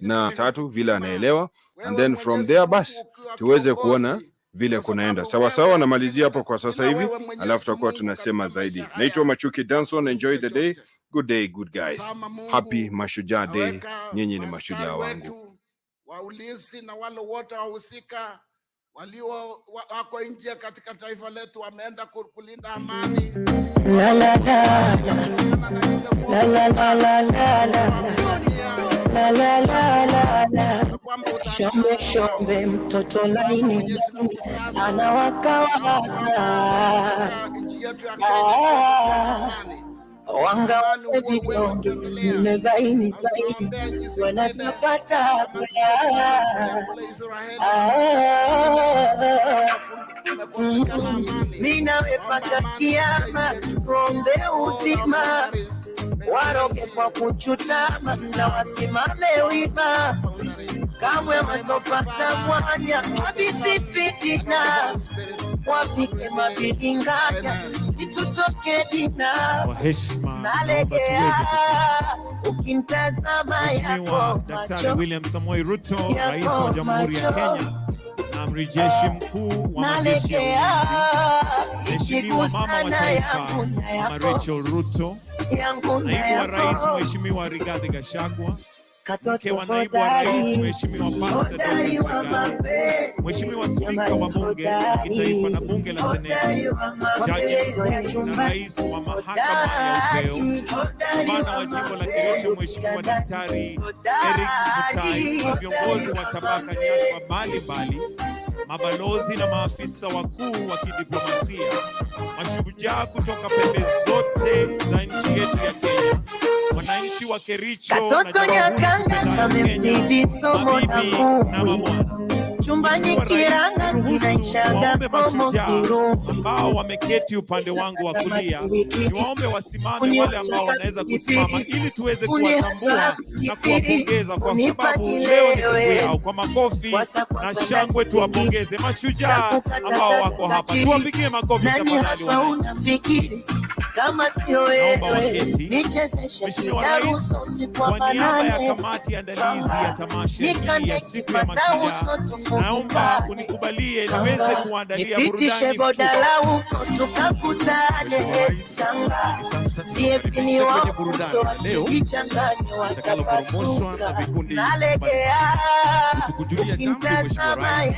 na tatu vile anaelewa, and then from there basi tuweze kuona vile kunaenda. Sawa sawa, namalizia hapo kwa sasa hivi, alafu tutakuwa tunasema zaidi. Naitwa Machuki Danson, enjoy the day. Good day, good guys. Happy Mashujaa Day. Nyinyi ni mashujaa wangu. Waulinzi na wale wote wahusika walio wako nje katika taifa letu wameenda kulinda amani. La la la la la la la la la la la la. Shombe shombe mtoto laini anawaka wanga vidonge nimebaini wanatapata ninawepata kiama tuombe uzima waroke kwa kuchutama na wasimame wima kamwe watopata mwanya wabisi fitina wafike mabilinganya situtoke dina nalegea ukintazama yako Daktari William Samoei Ruto, Rais wa Jamhuri ya Kenya na Amiri Jeshi Mkuu wa majeshi ya ulinzi, Mheshimiwa Mama wa Taifa Mama Rachel Ruto, Naibu wa Rais Mheshimiwa Rigathi Gachagua, Mke wa Naibu wa Rais Mheshimiwa Pastor Dorcas Rigathi, Mheshimiwa Spika wa Bunge la Kitaifa na Bunge la Seneti, Jaji Mkuu na Rais wa Mahakama ya Upeo, Gavana wa Jimbo la Kericho Mheshimiwa Daktari Eric Mutai, na viongozi wa tabaka nyadhifa mbalimbali, mabalozi na maafisa wakuu wa kidiplomasia, mashujaa kutoka pembe zote za nchi yetu ya Kenya, wananchi wa Kericho na Jamhuri na mabwana, chumbani kiranga kinaishaga komo kiru ambao wameketi upande wangu wa kulia, niwaombe wasimame wale ambao wanaweza kusimama ili tuweze kuwatambua na kuwapongeza, kwa sababu leo ni siku yao. Kwa makofi na shangwe tuwapongeze mashujaa ambao wako hapa, tuwapigie makofi tafadhali. Kama sio wewe nichezeshe kidaruso usiku wa manane, kwa niaba ya kamati andalizi ya tamasha ya siku ya mashujaa, naomba unikubalie niweze kuandalia burudani bodala huko tukakutane sanga siepini wa leo itakalopromoshwa na vikundi nalegea kutukujulia jambo. Mheshimiwa Rais,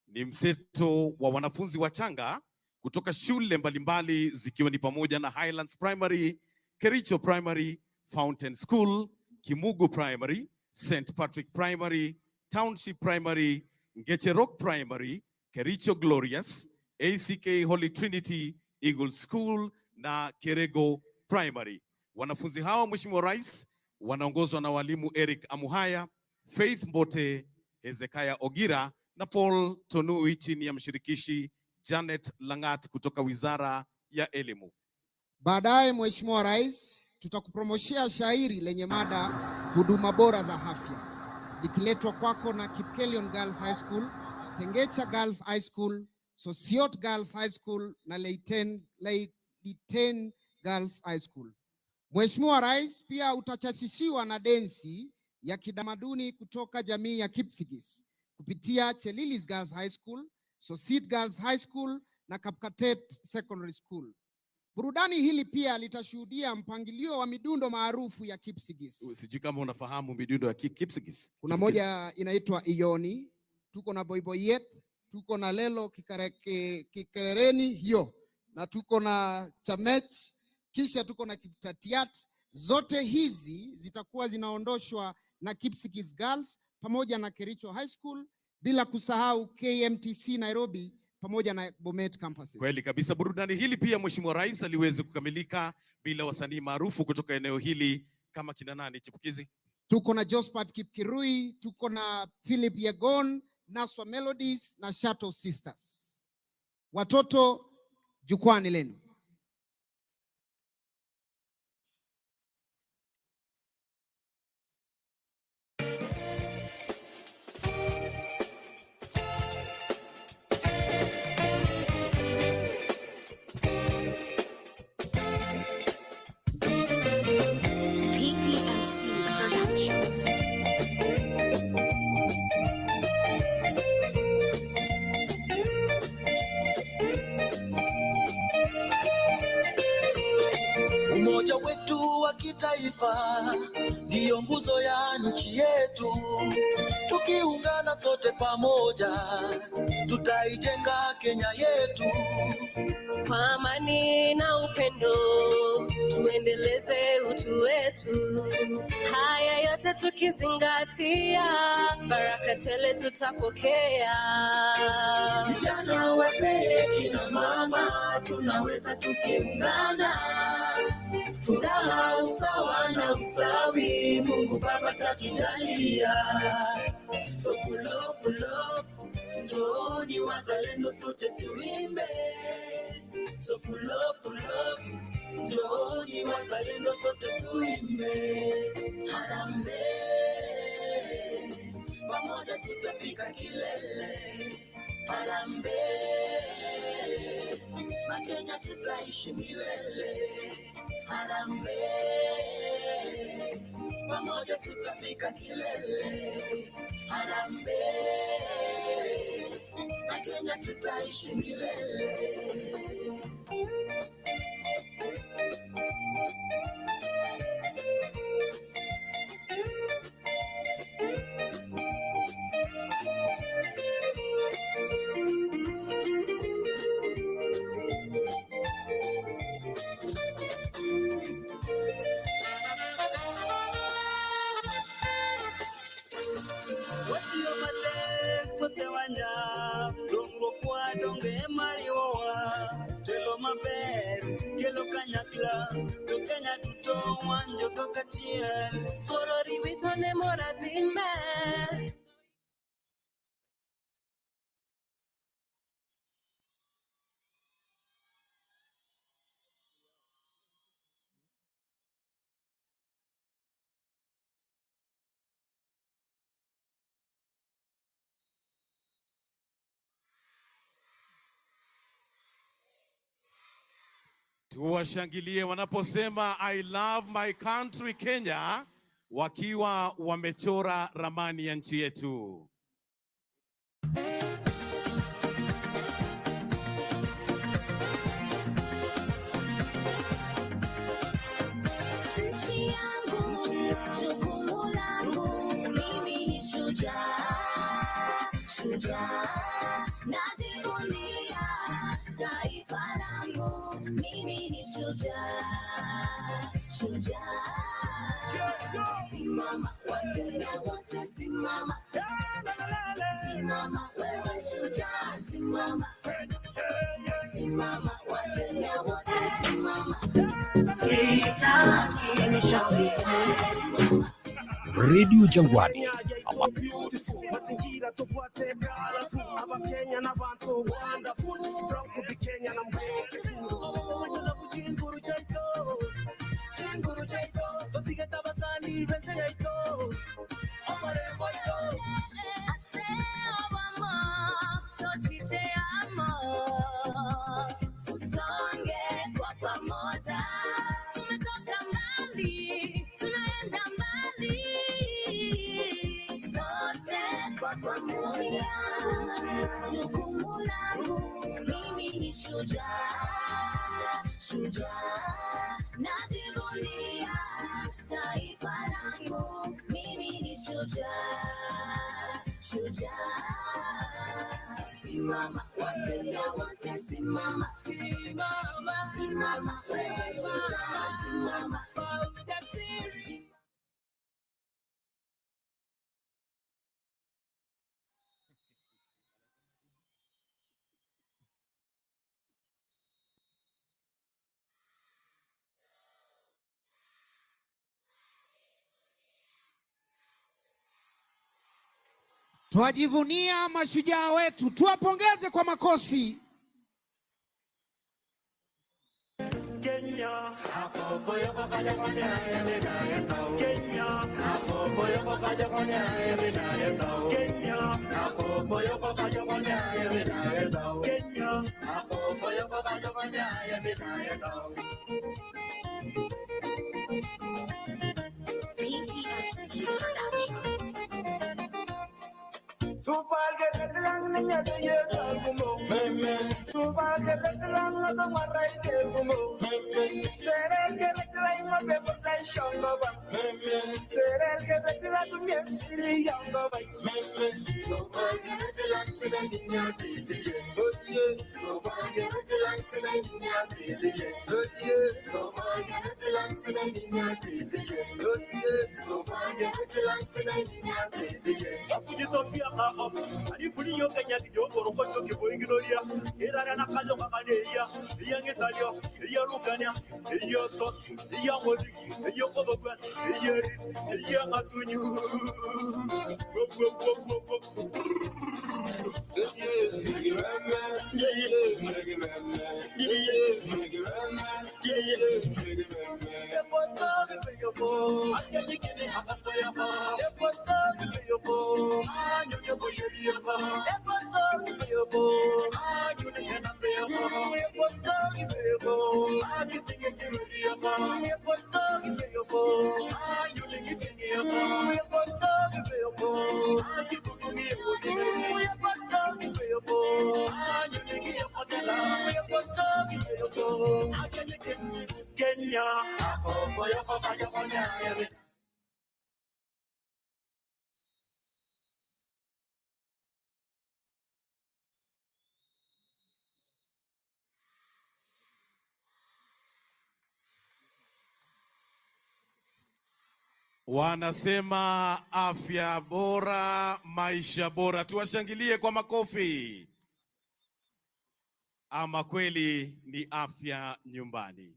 ni mseto wa wanafunzi wachanga kutoka shule mbalimbali zikiwa ni pamoja na Highlands Primary, Kericho Primary, Fountain School, Kimugu Primary, St. Patrick Primary, Township Primary, Ngeche Rock Primary, Kericho Glorious, ACK Holy Trinity, Eagle School na Kerego Primary. Wanafunzi hawa Mheshimiwa Rais wanaongozwa na walimu Eric Amuhaya, Faith Mbote, Hezekiah Ogira na Paul Tonui chini ya mshirikishi Janet Langat kutoka Wizara ya Elimu. Baadaye Mheshimiwa Rais, tutakupromoshia shairi lenye mada huduma bora za afya, likiletwa kwako na Kipkelion Girls High School, Tengecha Girls High School, Sosiot Girls High School na Leiten Girls High School. Mheshimiwa Rais, pia utachachishiwa na densi ya kidamaduni kutoka jamii ya Kipsigis kupitia Chelilis Girls High School, Sosit Girls High School na Kapkatet Secondary School. Burudani hili pia litashuhudia mpangilio wa midundo maarufu ya Kipsigis. Sijui kama unafahamu midundo ya Kipsigis. Kuna moja inaitwa Ioni, tuko na Boyboyet, tuko na Lelo Kikerereni hiyo, na tuko na Chamech, kisha tuko na Kitatiat. Zote hizi zitakuwa zinaondoshwa na Kipsigis Girls pamoja na Kericho High School, bila kusahau KMTC Nairobi pamoja na Bomet campuses. Kweli kabisa. Burudani hili pia Mheshimiwa Rais aliweza kukamilika bila wasanii maarufu kutoka eneo hili kama kina nani chipukizi? Tuko na Jospat Kipkirui, tuko na Philip Yegon, Naswa Melodies na Shuttle Sisters. Watoto, jukwani lenu. taifa ndiyo nguzo ya nchi yetu. Tukiungana sote pamoja, tutaijenga Kenya yetu. Kwa amani na upendo, tuendeleze utu wetu. Haya yote tukizingatia, baraka tele tutapokea. Vijana, wazee, kina mama, tunaweza tukiungana. Furaha, usawa na ustawi, Mungu Baba tatujalia. So pull up, njooni wazalendo sote tuimbe. So pull up, njooni wazalendo sote tuimbe. Harambee, pamoja tutafika kilele. Harambee, na Kenya tutaishi milele. Harambee, pamoja tutafika kilele. Harambee, na Kenya tutaishi milele. Forori witone moradime. Tuwashangilie wanaposema I love my country Kenya, wakiwa wamechora ramani ya nchi yetu. Nchi yangu, jukumu langu, mimi ni shujaa, shujaa. Najivunia taifa langu, mimi ni shujaa, shujaa. Simama Wakenya wote, simama. Simama wewe shujaa, simama. Simama Wakenya wote, simama. Radio Jangwani. Mazingira tupate kalafu, aba Kenya na bantu wonderful. Proud to be Kenya na beautiful. Wajana kujinguru jaito, basige tabasani benze yaito. Amare boito. Ase obama, tochite amo. Tusonge kwa pamoja. Tumetoka mbali, tunaenda mbali. Sote kwa pamoja. Jukumu langu, mimi ni shujaa, shujaa. Najivunia taifa langu, mimi ni shujaa, shujaa. Simama Wakenya wote, simama. Simama, simama wewe shujaa, simama. Twajivunia mashujaa wetu, tuwapongeze kwa makofi. Kenya, hapo boyo bakaja konya yemina yeto. Kenya, hapo boyo bakaja konya yemina yeto. Kenya, hapo boyo bakaja konya yemina yeto. Kenya, hapo boyo bakaja konya yemina yeto. Wanasema afya bora, maisha bora. Tuwashangilie kwa makofi. Ama kweli ni afya nyumbani.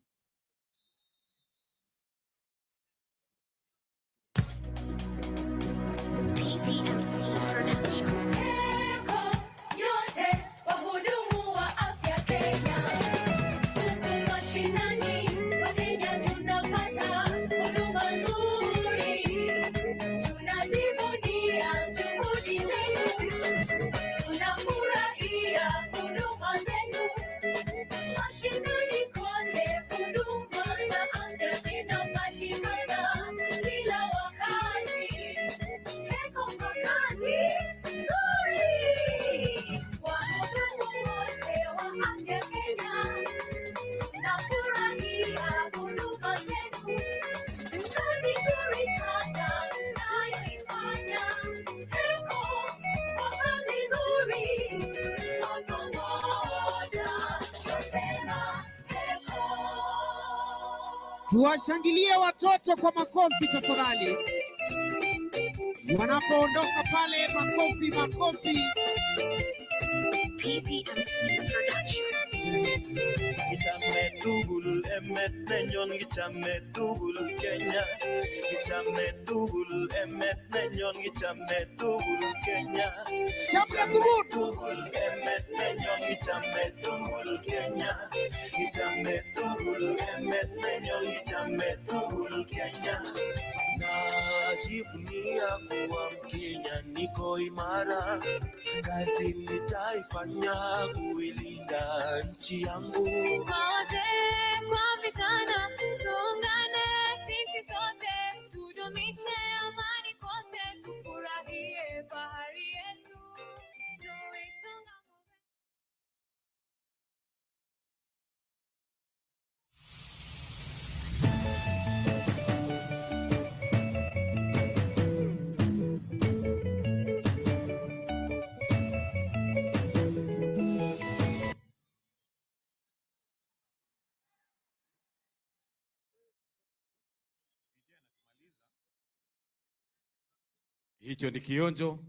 Tuwashangilie watoto kwa makofi tafadhali. Wanapoondoka pale, makofi makofi. PPMC Production. Gichame tugul emet nenyon, gichame tugul Kenya. Gichame tugul emet nenyon, gichame tugul Kenya. Gichame tugul emet nenyon, gichame tugul Kenya. Gichame tugul emet nenyon, gichame tugul Kenya. Najivunia kuwa Mkenya, niko imara, kazi nitaifanya kuilinda nchi yangu. Wazee kwa vijana, tuungane sisi sote, tudumishe amani kote, tufurahie fahari yetu. Hicho ni kionjo.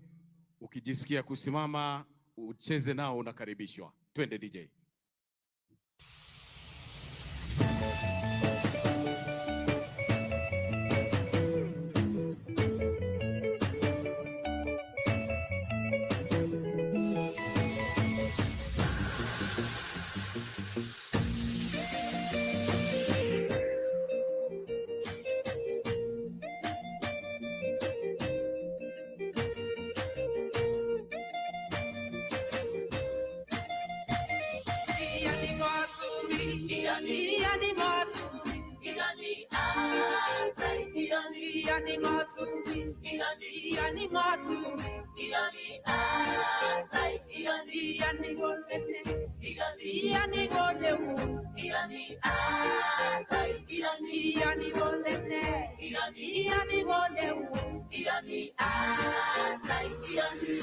Ukijisikia kusimama ucheze nao unakaribishwa. Twende DJ. Iani asai, iani golene, iani goleu, iani asai, iani golene, iani goleu, iani asai, iani.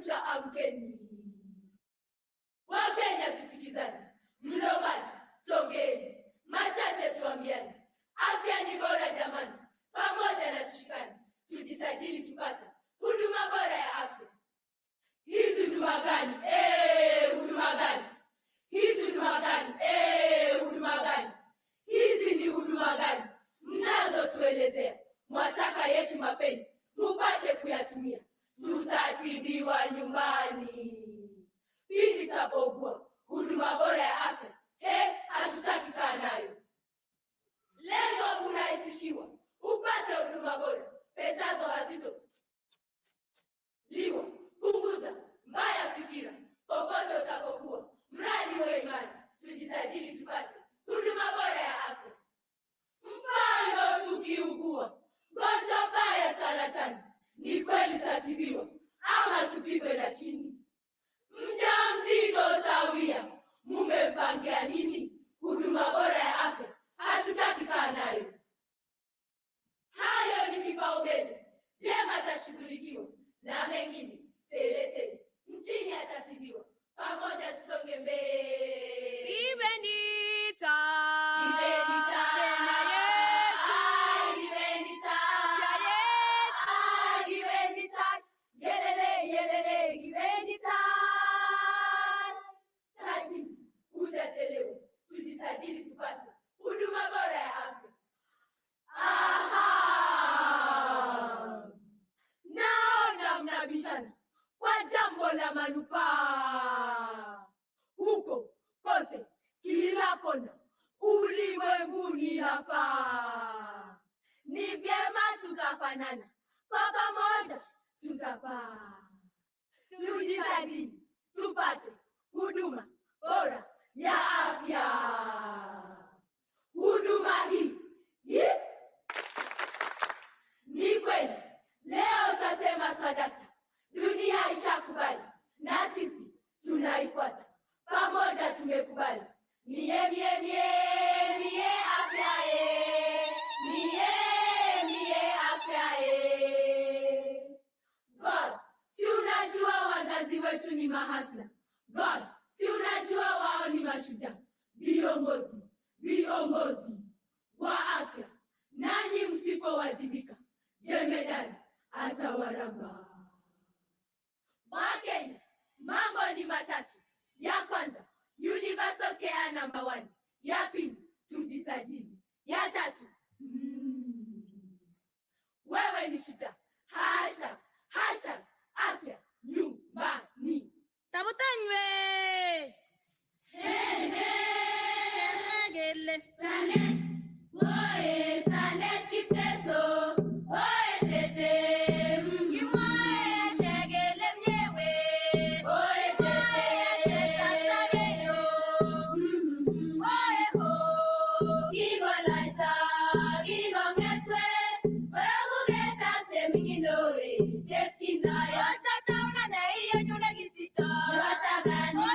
Amkeni. Wakenya tusikizane. Mlomani, sogeni. Machache tuambiane. Afya ni bora jamani. Pamoja na tushikane. Tujisajili tupate huduma bora ya afya. Hizi huduma gani? Huduma gani? Hizi huduma gani? Huduma gani? Hizi ni huduma gani? Mnazo tuelezea. Mwataka yetu mapeni. Mupate kuyatumia. Tutatibiwa nyumbani. Pindi tapogua huduma bora ya afya. Hatutaki kaa nayo. Lengo kurahisishiwa. Upate huduma bora. Pesazo hazito. Liwa. Punguza. Mbaya fikira. Popote utapokuwa. Mradi wa imani. Tujisajili tupate huduma bora ya afya. Mfano tukiugua gonjwa baya saratani. Ni kweli tatibiwa ama tupigwe na chini? Mjamzito sawia, mumempangia nini? Huduma bora ya afya hatutaki kaa nayo. Hayo ni kipaumbele, vyema tashughulikiwa na mengine tele. Nchini atatibiwa, pamoja tusonge mbele. Ibendita. Tujisajili tupate huduma bora ya afya. Naona mnabishana kwa jambo la manufaa. Huko kote, kila kona, ulimwenguni hapa. Ni vyema tukafanana, kwa pamoja tutapaa. Tujisajili tupate huduma bora ya afya. Huduma hii ni kweli. Leo utasema swadakta. Dunia ishakubali na sisi tunaifuata. Pamoja tumekubali. Mie afya mie afya God, si unajua wazazi wetu ni mahasla. God, si unajua wao ni mashujaa. Viongozi wa afya. Nanyi msipowajibika, jemedari atawaramba. Wakenya, mambo ni matatu. Ya kwanza, universal care number 1. Ya pili, tujisajili. Ya tatu, wewe ni shujaa. Hashtag afya nyumbani. Tabutanywe. Sanet, oye, Sanet Kipteso, oye tete, mwae tegele mnyewe, oye tete, tasageyo, oye ho, gigo laisa, gigo ngetwe, baragu geta teminginowe, chepkina ya. Osa tauna na iyo nyuna gisita, osa tauna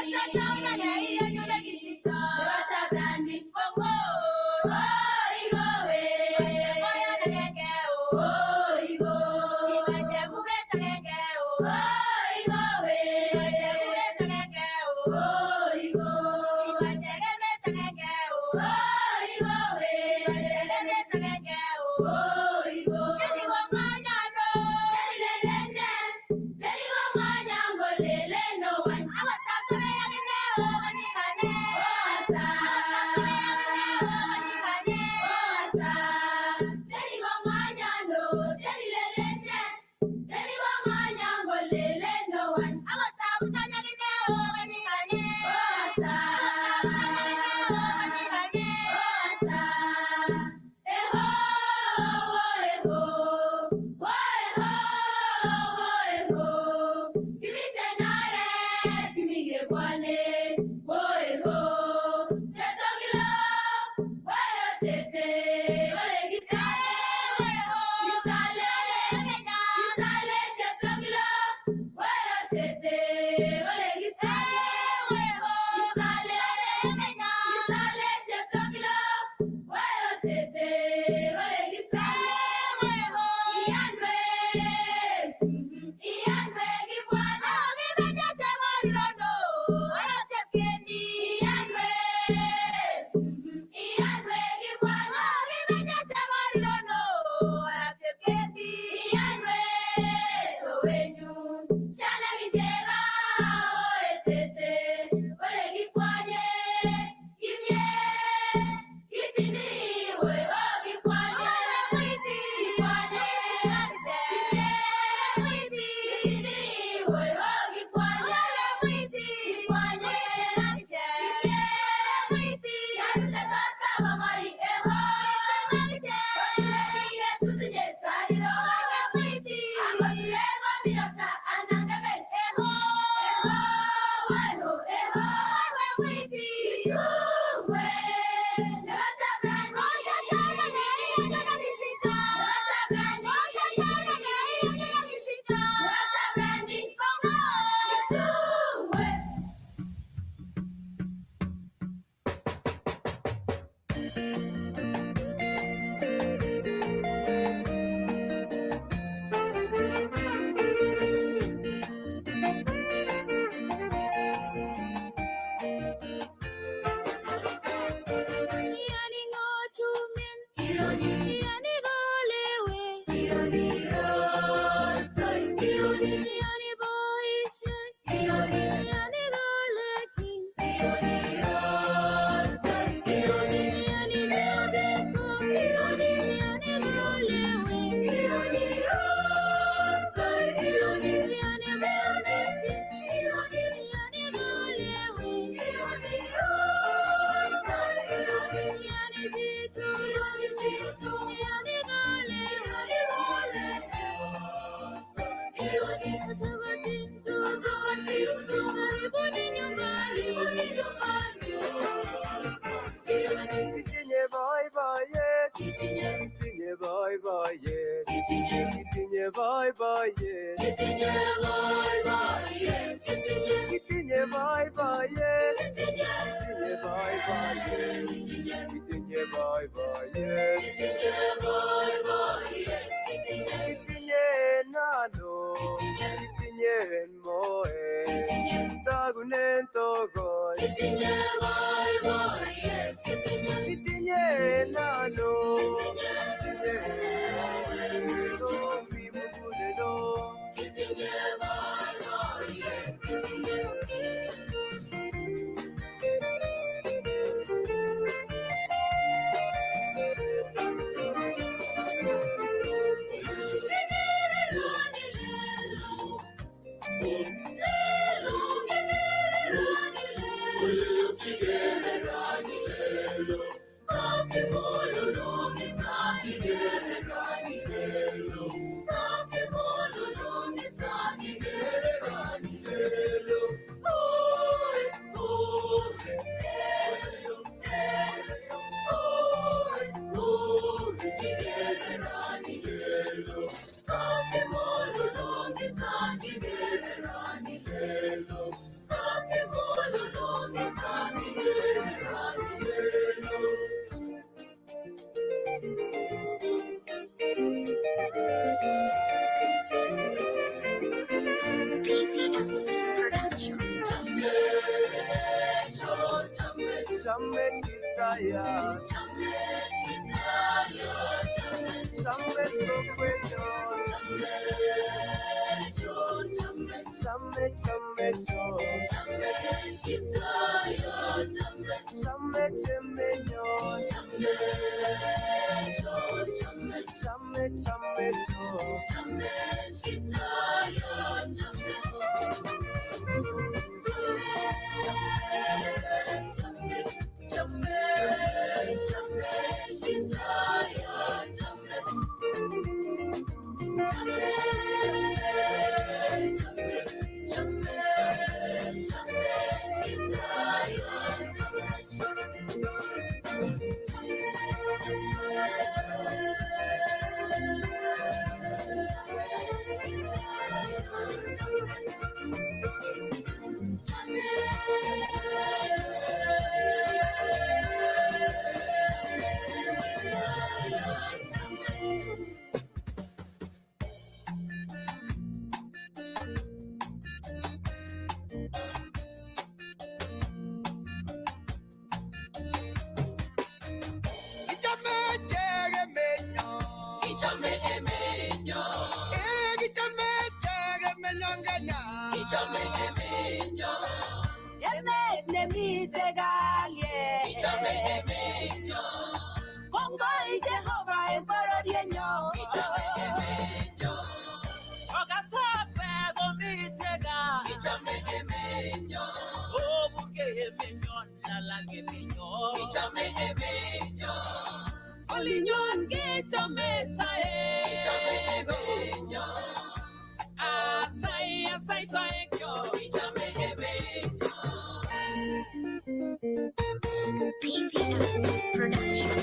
PPS Production.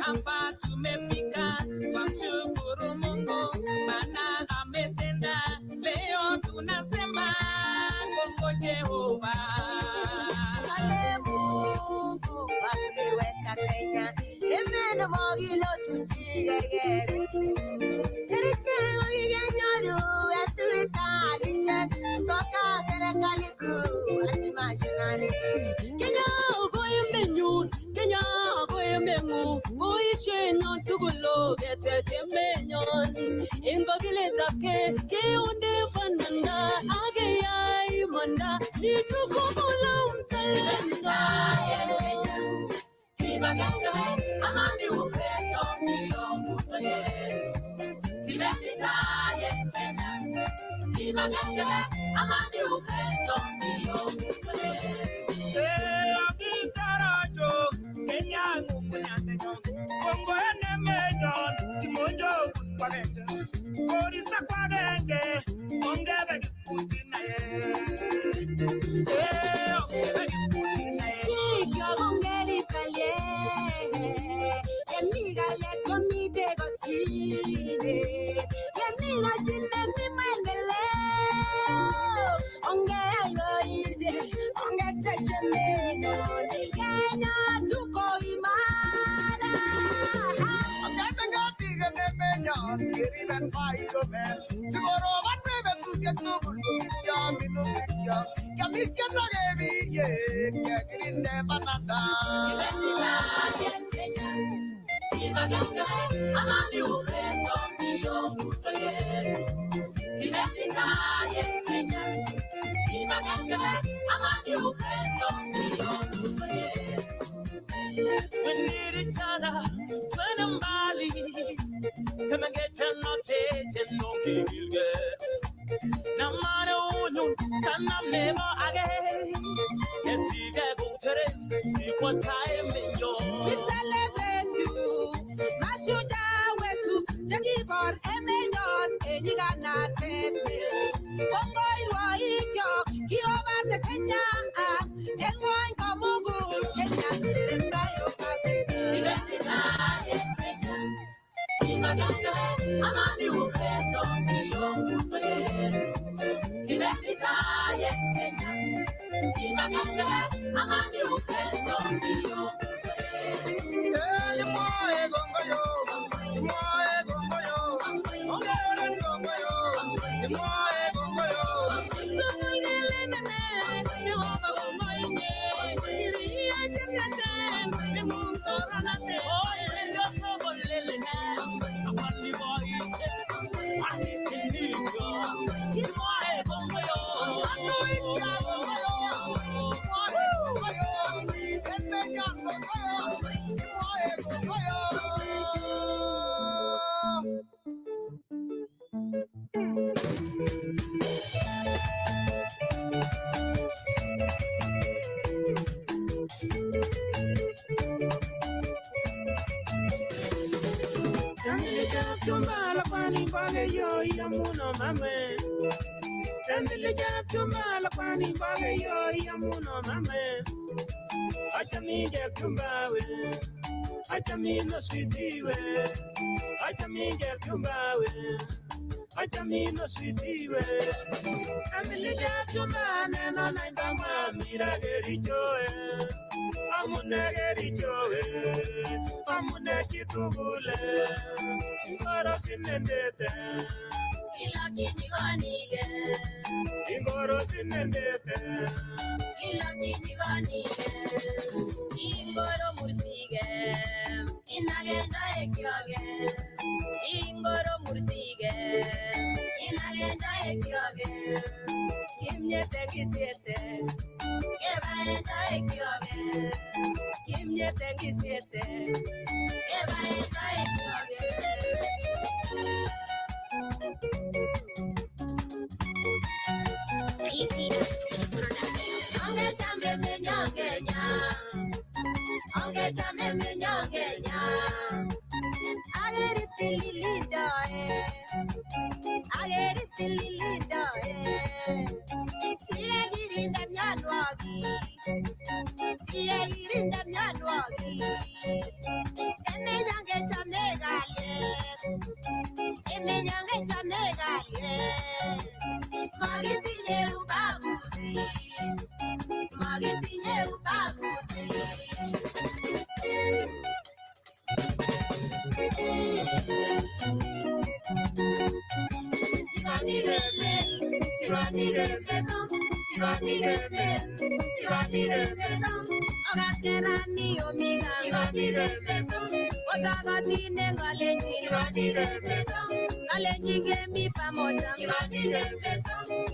Hapa tumefika kwa mshukuru Mungu maana ametenda. Leo tunasema Mungu Jehova. Asante Mungu kwa kuniweka Kenya. Imeni mogilo tujigege. Kericho yanyoru atuitalisha toka serikali kuu ati mashinani. Kenya ugoye menyu, Kenya ugoye mengu. Boishe non tugulo gete chemenyon. Ingo gile tapke ke unde bananda age yai manda ni chukumula umsalenda. Kibagasa amani upendo ndio Yesu. Kibagasa yependa. Kibagasa amani upendo ndio Yesu. Akitarajo Kenya ngumunyane Kongo ene menyon kimonjo kwagenge. Korisa kwagenge ongebe kutina ye. Ongebe kutina ye. Kyo ongeri kalye. Yemiga le komide goside. Yemiga sinde mimendele. Onge yoize. Onge teche menyon. Kenya tuko imara. Kiridan fairo men sigoro vanwe tu siento bulbulya minukya kamisia nagemi ye kirinde banada Kibaganga amani upendo ndio Yesu. Kibaganga Kenya. Kibaganga amani upendo ndio Yesu. We need each other, twende mbali. Tena gecha note, tena kilge. Na mara unu, sana mebo age. Kendige gutere, si kwa time yo. We celebrate you, Mashujaa wetu. Jackie bor emenyon, eliga na tete. Bongo irwa ikyo, kiobate Kenya. Engwan kamugu, Kenya. Embrayo Africa. Kibaganga amani upendo ndio Yesu. Kibaganga Kenya. Kibaganga amani upendo ndio Yesu. Moye gongoyo, moye gongoyo, ongeren gongoyo, moye gongoyo. Tumulele nene, niwaba gongoye, iriya jemjete, nimuntora nate. Oye ndio sobolele na, wani boise, wani tenigo, moye gongoyo. Ando ikia gongoyo, moye gongoyo, emenya gongoyo. Tumbala kwani kwage yo yamuno mame. Tendele jab tumbala kwani kwage yo yamuno mame. Acha mi jab tumbawe. Acha mi no sweetiwe. Acha mi jab tumbawe. Acha mi no sweetiwe. Tendele jab tumbane no naimba mamira gerichoe. Amune gerichoe. Amune kitugule. Ingoro sinendete. Ilaki nigonige. Ingoro sinendete. Ilaki nigonige. Ingoro mursige. Inagenda ekyoge. Ingoro mursige. Inagenda ekyoge. Kimye tengisiete. Kebaenda ekyoge. Kimye tengisiete. Kebaenda ekyoge. PPS Production. Onge jambe menyongenya. Onge jambe menyongenya. Ageriti lilido. Ageriti lilido.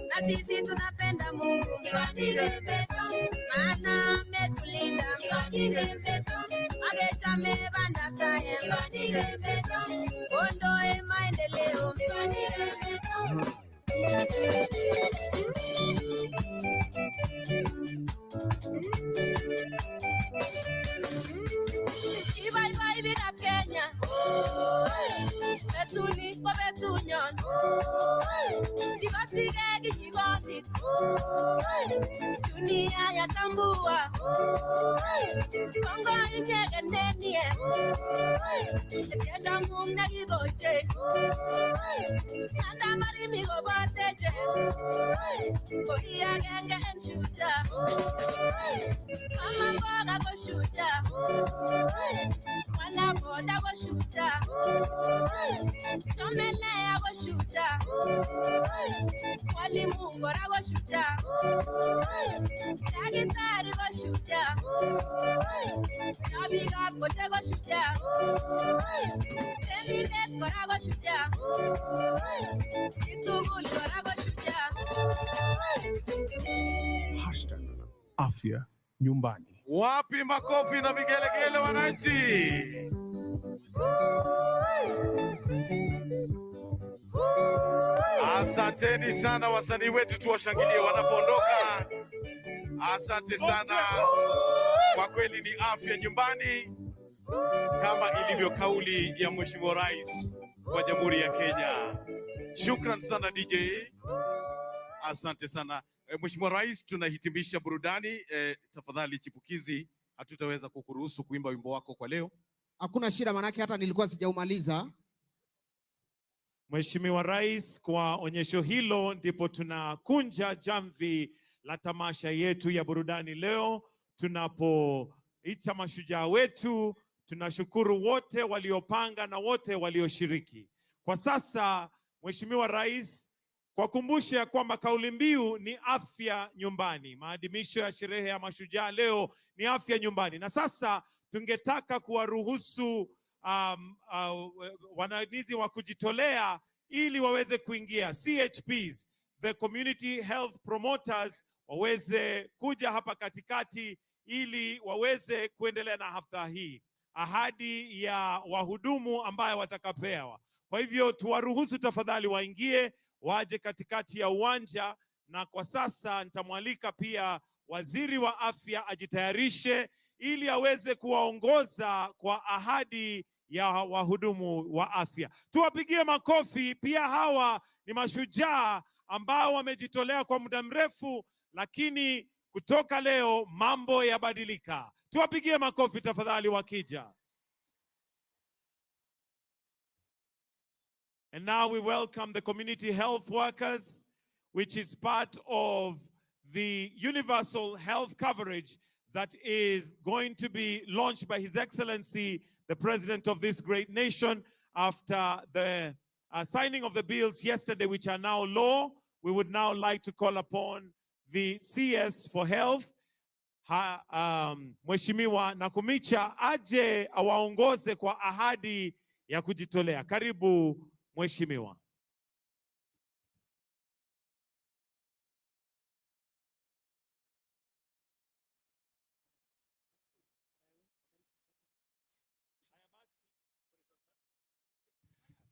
Na sisi tunapenda Mungu, maana ametulinda, agechame banda kaya, ondoe maendeleo. Ibai bai vida Kenya, betuni ko betunyon, sikosige kijigoni, dunia yatambua, Kongo icheke ndenie, tienda muna kigoche, nanda marimi gobateje, kohia genge enshuja, mama mboga goshuja, mwana boda goshuja, chomelea goshuja, mwalimu bora goshuja, daktari goshuja, nabiga kote goshuja, David bora goshuja, itugul bora goshuja. #Afya Nyumbani. Wapi makofi na vigelegele wananchi? Asanteni sana wasanii wetu, tuwashangilie wanapoondoka. Asante sana. Kwa kweli ni afya nyumbani, kama ilivyo kauli ya Mheshimiwa Rais wa Jamhuri ya Kenya. Shukran sana DJ. Asante sana. Mheshimiwa Rais, tunahitimisha burudani. Tafadhali chipukizi, hatutaweza kukuruhusu kuimba wimbo wako kwa leo. Hakuna shida, manake hata nilikuwa sijaumaliza. Mheshimiwa Rais, kwa onyesho hilo ndipo tunakunja jamvi la tamasha yetu ya burudani leo. Tunapoita mashujaa wetu, tunashukuru wote waliopanga na wote walioshiriki. Kwa sasa, Mheshimiwa Rais, kwa kumbusha kwamba kauli mbiu ni afya nyumbani. Maadhimisho ya sherehe ya mashujaa leo ni afya nyumbani. Na sasa tungetaka kuwaruhusu wananizi wa kujitolea ili waweze kuingia, CHPs, the community health promoters, waweze kuja hapa katikati ili waweze kuendelea na hafla hii, ahadi ya wahudumu ambayo watakapewa. Kwa hivyo tuwaruhusu tafadhali waingie, waje katikati ya uwanja. Na kwa sasa nitamwalika pia waziri wa afya ajitayarishe ili aweze kuwaongoza kwa ahadi ya wahudumu wa afya. Tuwapigie makofi. Pia hawa ni mashujaa ambao wamejitolea kwa muda mrefu, lakini kutoka leo mambo yabadilika. Tuwapigie makofi tafadhali wakija. And now we welcome the community health workers, which is part of the universal health coverage that is going to be launched by His Excellency, the President of this great nation, after the signing of the bills yesterday, which are now law. We would now like to call upon the CS for Health, Mheshimiwa Nakumicha, aje awaongoze kwa ahadi ya kujitolea. Karibu Mheshimiwa.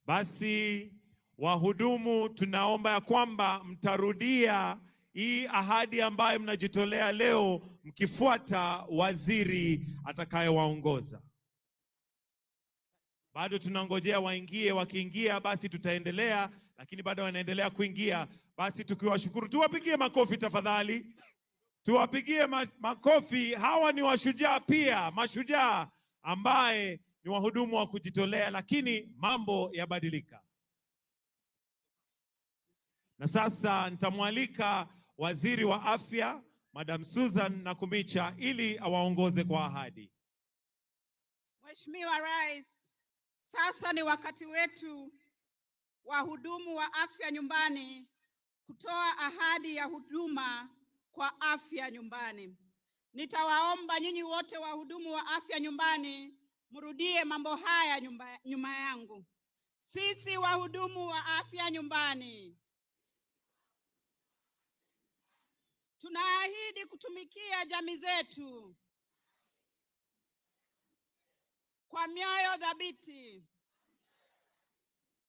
Basi wahudumu, tunaomba ya kwamba mtarudia hii ahadi ambayo mnajitolea leo, mkifuata waziri atakayewaongoza. Bado tunangojea waingie, wakiingia basi tutaendelea, lakini bado wanaendelea kuingia. Basi tukiwashukuru, tuwapigie makofi tafadhali. Tuwapigie makofi. Hawa ni washujaa pia, mashujaa ambaye ni wahudumu wa kujitolea, lakini mambo yabadilika. Na sasa nitamwalika waziri wa afya Madam Susan Nakumicha ili awaongoze kwa ahadi. Mheshimiwa Rais, sasa ni wakati wetu wahudumu wa afya nyumbani kutoa ahadi ya huduma kwa afya nyumbani. Nitawaomba nyinyi wote wahudumu wa afya nyumbani mrudie mambo haya nyuma yangu. Sisi wahudumu wa afya nyumbani tunaahidi kutumikia jamii zetu kwa mioyo thabiti,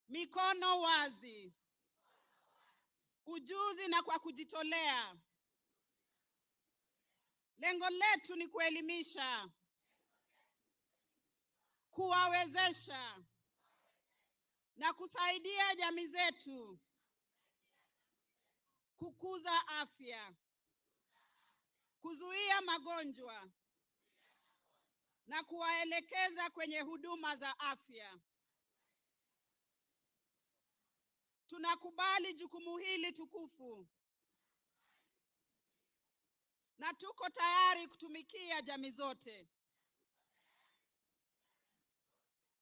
mikono wazi, ujuzi na kwa kujitolea. Lengo letu ni kuelimisha, kuwawezesha na kusaidia jamii zetu kukuza afya, kuzuia magonjwa na kuwaelekeza kwenye huduma za afya. Tunakubali jukumu hili tukufu na tuko tayari kutumikia jamii zote.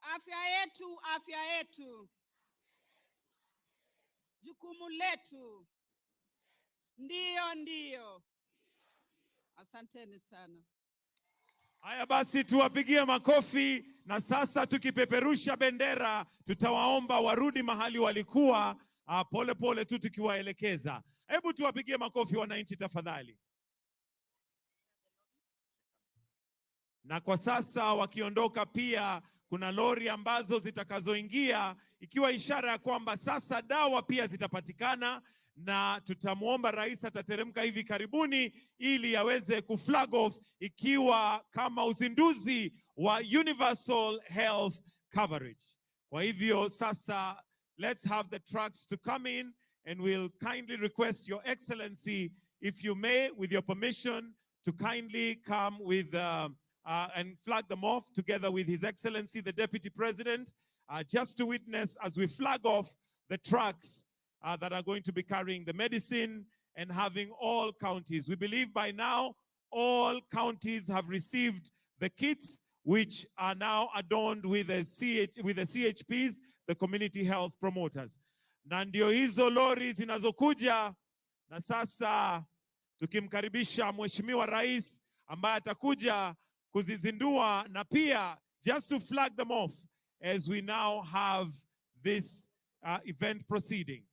Afya yetu, afya yetu. Jukumu letu. Ndiyo, ndiyo. Asanteni sana. Haya basi, tuwapigie makofi. Na sasa tukipeperusha bendera, tutawaomba warudi mahali walikuwa, pole pole tu tukiwaelekeza. Hebu tuwapigie makofi wananchi tafadhali. Na kwa sasa wakiondoka pia kuna lori ambazo zitakazoingia, ikiwa ishara ya kwamba sasa dawa pia zitapatikana, na tutamwomba rais atateremka hivi karibuni ili aweze kuflag off ikiwa kama uzinduzi wa universal health coverage. Kwa hivyo sasa let's have the trucks to come in, and we'll kindly request your excellency, if you may, with your permission, to kindly come with and flag them off together with His Excellency the Deputy President, just to witness as we flag off the trucks that are going to be carrying the medicine and having all counties. We believe by now all counties have received the kits, which are now adorned with the CHPs, the community health promoters. Na ndio hizo lori zinazokuja, na sasa tukimkaribisha Mheshimiwa Rais ambaye atakuja kuzizindua, na pia just to flag them off as we now have this event proceeding.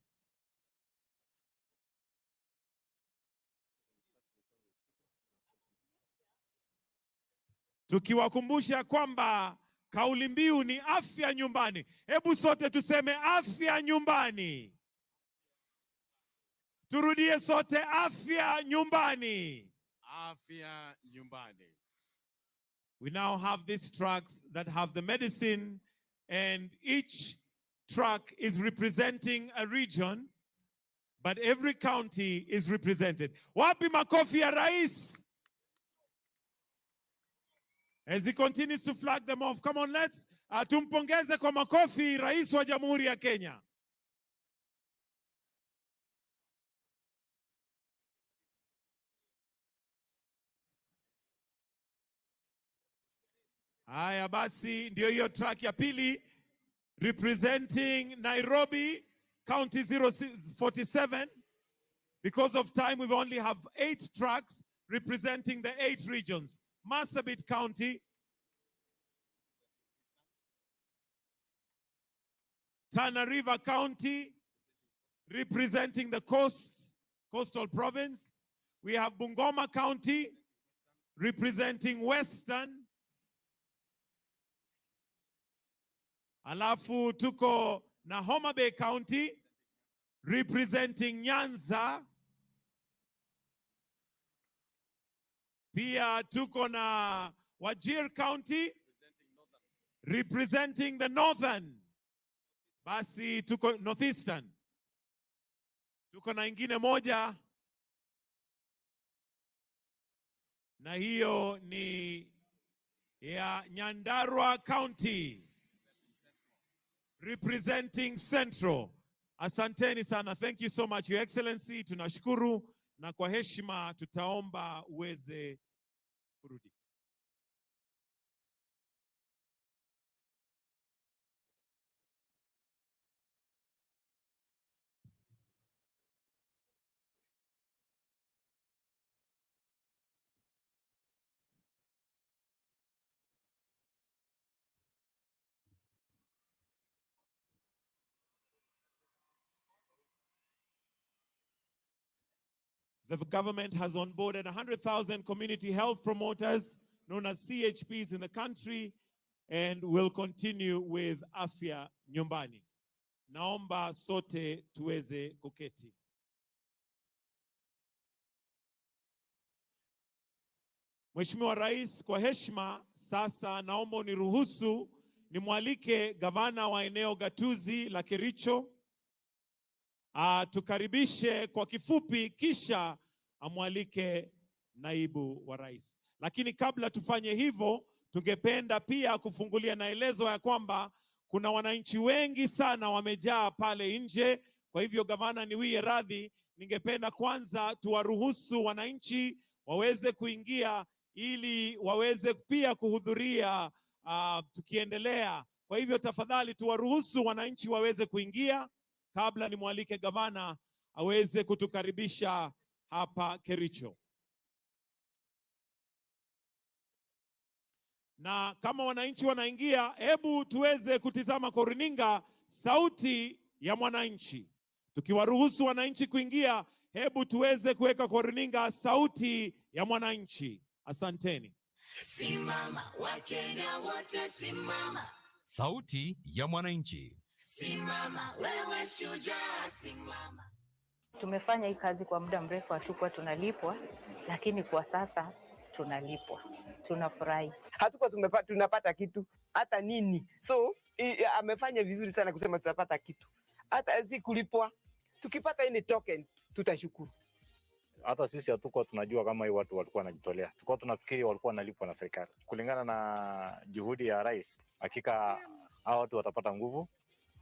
Tukiwakumbusha kwamba kauli mbiu ni afya nyumbani. Hebu sote tuseme afya nyumbani. Turudie sote, afya nyumbani. Afya nyumbani. We now have these trucks that have the medicine, and each truck is representing a region, but every county is represented. Wapi makofi ya rais? As he continues to flag them off. Come on, let's tumpongeze kwa makofi rais wa Jamhuri ya Kenya. Haya basi, ndio hiyo track ya pili representing Nairobi County 047. Because of time, we only have 8 tracks representing the 8 regions. Marsabit County, Tana River County, representing the coastal province. We have Bungoma County, representing Western. Alafu tuko na Homa Bay County, representing Nyanza. Pia tuko na Wajir County, representing the northern. Basi tuko northeastern. Tuko na ingine moja, na hiyo ni ya Nyandarua County, representing Central. Asanteni sana. Thank you so much, Your Excellency. Tunashukuru, na kwa heshima tutaomba uweze kurudi. The government has onboarded 100,000 community health promoters, known as CHPs, in the country, and will continue with Afya Nyumbani. Naomba sote tuweze kuketi. Mheshimiwa Rais, kwa heshima sasa naomba uniruhusu nimwalike gavana wa eneo gatuzi la Kericho tukaribishe kwa kifupi, kisha amwalike naibu wa rais. Lakini kabla tufanye hivyo, tungependa pia kufungulia naelezo ya kwamba kuna wananchi wengi sana wamejaa pale nje. Kwa hivyo gavana, niwie radhi, ningependa kwanza tuwaruhusu wananchi waweze kuingia ili waweze pia kuhudhuria tukiendelea. Kwa hivyo tafadhali tuwaruhusu wananchi waweze kuingia kabla nimwalike gavana aweze kutukaribisha hapa Kericho. Na kama wananchi wanaingia, hebu tuweze kutizama kwa runinga sauti ya mwananchi. Tukiwaruhusu wananchi kuingia, hebu tuweze kuweka kwa runinga sauti ya mwananchi. Asanteni. Simama Wakenya wote, simama. Sauti ya mwananchi. Simama wewe shujaa, simama. Tumefanya hii kazi kwa muda mrefu, hatukuwa tunalipwa, lakini kwa sasa tunalipwa. Tunafurahi. Hatukuwa tunapata kitu hata nini. So amefanya vizuri sana kusema tutapata kitu. Hata si kulipwa. Tukipata ini token tutashukuru. Hata sisi hatukuwa tunajua kama hii watu walikuwa wanajitolea. Tulikuwa tunafikiri walikuwa wanalipwa na serikali. Kulingana na juhudi ya rais, hakika hao watu watapata nguvu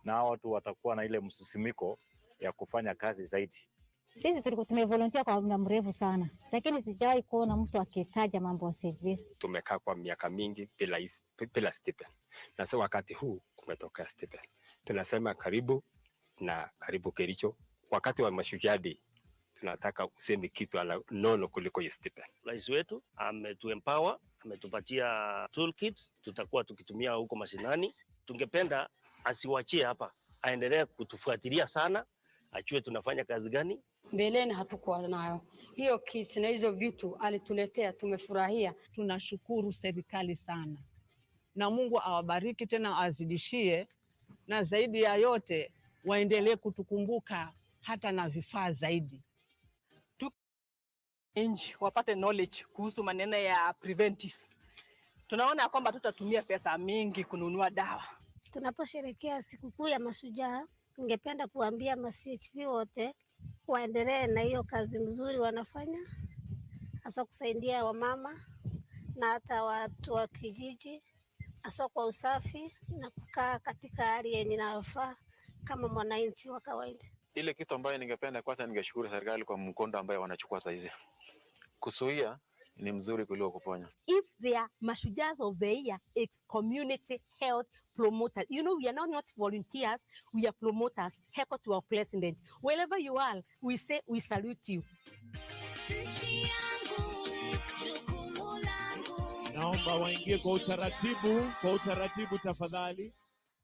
na hao watu watakuwa na ile msisimiko ya kufanya kazi zaidi. Sisi tulikuwa tumevolunteer kwa muda mrefu sana, lakini sijawahi kuona mtu akitaja mambo ya service. Tumekaa kwa miaka mingi bila stipend. Na sasa wakati huu kumetoka stipend. Tunasema karibu na karibu Kericho. Wakati wa Mashujaa Day tunataka useme kitu ala nono kuliko ya stipend. Rais wetu ametuempower, ametupatia toolkit, tutakuwa tukitumia huko mashinani. Tungependa asiwachie hapa, aendelee kutufuatilia sana, ajue tunafanya kazi gani. Mbeleni hatukuwa nayo hiyo kit na hizo vitu alituletea, tumefurahia. Tunashukuru serikali sana, na Mungu awabariki tena azidishie, na zaidi ya yote waendelee kutukumbuka hata na vifaa zaidi. Nchi wapate knowledge kuhusu maneno ya preventive. Tunaona kwamba tutatumia pesa mingi kununua dawa. Tunaposherehekea sikukuu ya Mashujaa, ningependa kuambia ma-CHP wote waendelee na hiyo kazi mzuri wanafanya, hasa kusaidia wamama na hata watu wa kijiji, hasa kwa usafi na kukaa katika hali yenye inayofaa kama mwananchi wa kawaida. Ile kitu ambayo ningependa kwanza ningeshukuru serikali kwa mkondo ambayo wanachukua sasa hizi. Kuzuia ni mzuri kuliko kuponya. If they are Mashujaas of the year, it's community health promoters. You know, we are not volunteers, we are promoters. Heck to our president. Wherever you are, we say we salute you. Naomba waingie kwa utaratibu tafadhali,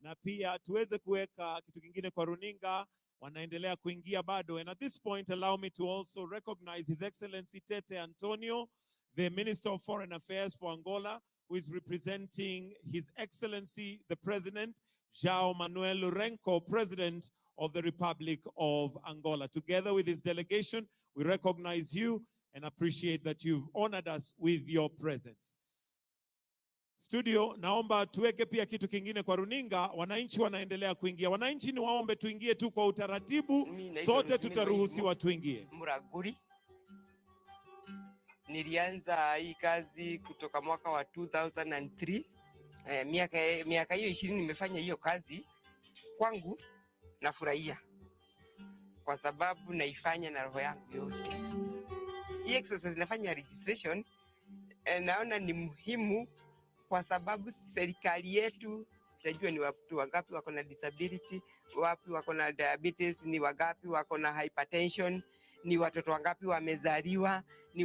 na pia tuweze kuweka kitu kingine kwa runinga. Wanaendelea kuingia bado. And at this point, allow me to also recognize His Excellency Tete Antonio, the Minister of Foreign Affairs for Angola, who is representing His Excellency, the President, João Manuel Lourenço, President of the Republic of Angola. Together with his delegation, we recognize you and appreciate that you've honored us with your presence. Studio, naomba tuweke pia kitu kingine kwa runinga. Wananchi wanaendelea kuingia. Wananchi ni waombe tuingie tu kwa utaratibu. Sote tutaruhusiwa tuingie. Muraguri. Nilianza hii kazi kutoka mwaka wa 2003. Miaka hiyo 20 nimefanya hiyo kazi. Kwangu nafurahia kwa sababu naifanya na roho yangu yote. Hii exercise nafanya registration, naona ni muhimu kwa sababu serikali yetu itajua ni watu wangapi wako na disability, wapi wako na diabetes, ni wangapi wako na hypertension, ni watoto wangapi wamezaliwa, ni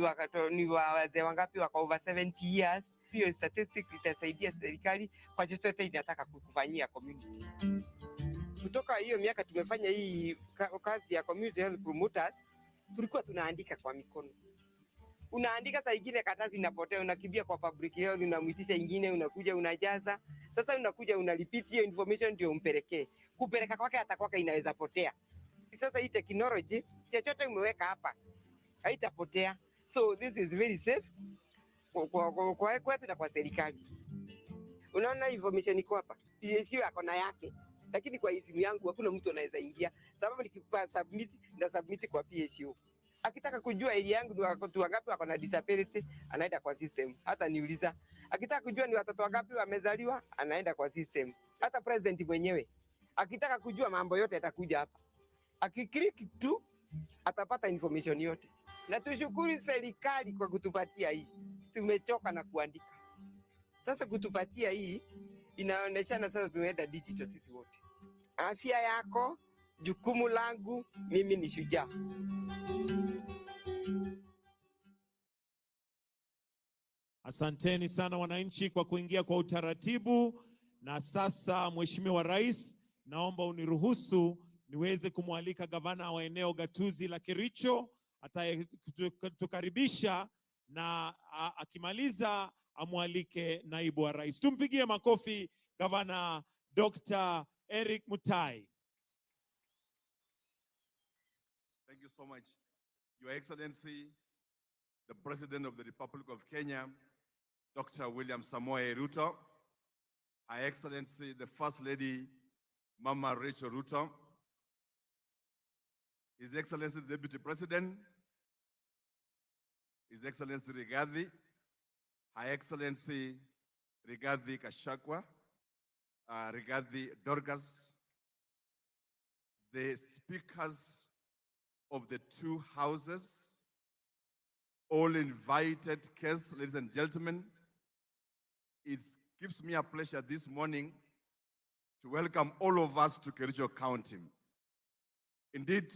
wazee wangapi wako over 70 years. Hiyo statistics itasaidia serikali kwa chochote inataka kufanyia community. Kutoka hiyo miaka tumefanya hii kazi ya community health promoters, tulikuwa tunaandika kwa mikono. Unaandika saa ingine karatasi inapotea, unakimbia kwa public health, unamwitisha ingine, unakuja unajaza. Sasa unakuja unarepeat hiyo information ndio umpelekee. Kupeleka kwake hata kwake inaweza potea. Sasa hii technology, chochote umeweka hapa haitapotea. So this is very safe kwa kwetu na kwa serikali. Unaona information iko hapa. PSU yako na yake. Lakini kwa simu yangu hakuna mtu anaweza ingia. Sababu nikipa submit kwa PSU. Akitaka kujua area yangu ni watu wangapi wako na disability, anaenda kwa system. Hata niuliza. Akitaka kujua ni watoto wangapi wamezaliwa, anaenda kwa system. Hata president mwenyewe akitaka kujua mambo yote atakuja hapa. Akiklik tu atapata information yote. Na tushukuru serikali kwa kutupatia hii. Tumechoka na kuandika. Sasa kutupatia hii inaoneshana sasa tumeenda digital sisi wote. Afya yako, jukumu langu, mimi ni shujaa. Asanteni sana wananchi kwa kuingia kwa utaratibu. Na sasa Mheshimiwa Rais, naomba uniruhusu niweze kumwalika gavana wa eneo gatuzi la Kericho atatukaribisha, na akimaliza amwalike naibu wa rais. Tumpigie makofi Gavana Dr. Eric Mutai. Thank you so much, Your Excellency, the President of the Republic of Kenya, Dr. William Samoei Ruto, Her Excellency, the First Lady, Mama Rachel Ruto, His Excellency, the Deputy President, His Excellency Rigathi, Her Excellency Rigathi Gachagua, Rigathi Dorcas, the speakers of the two houses, all invited guests, ladies and gentlemen. It gives me a pleasure this morning to welcome all of us to Kericho County. Indeed,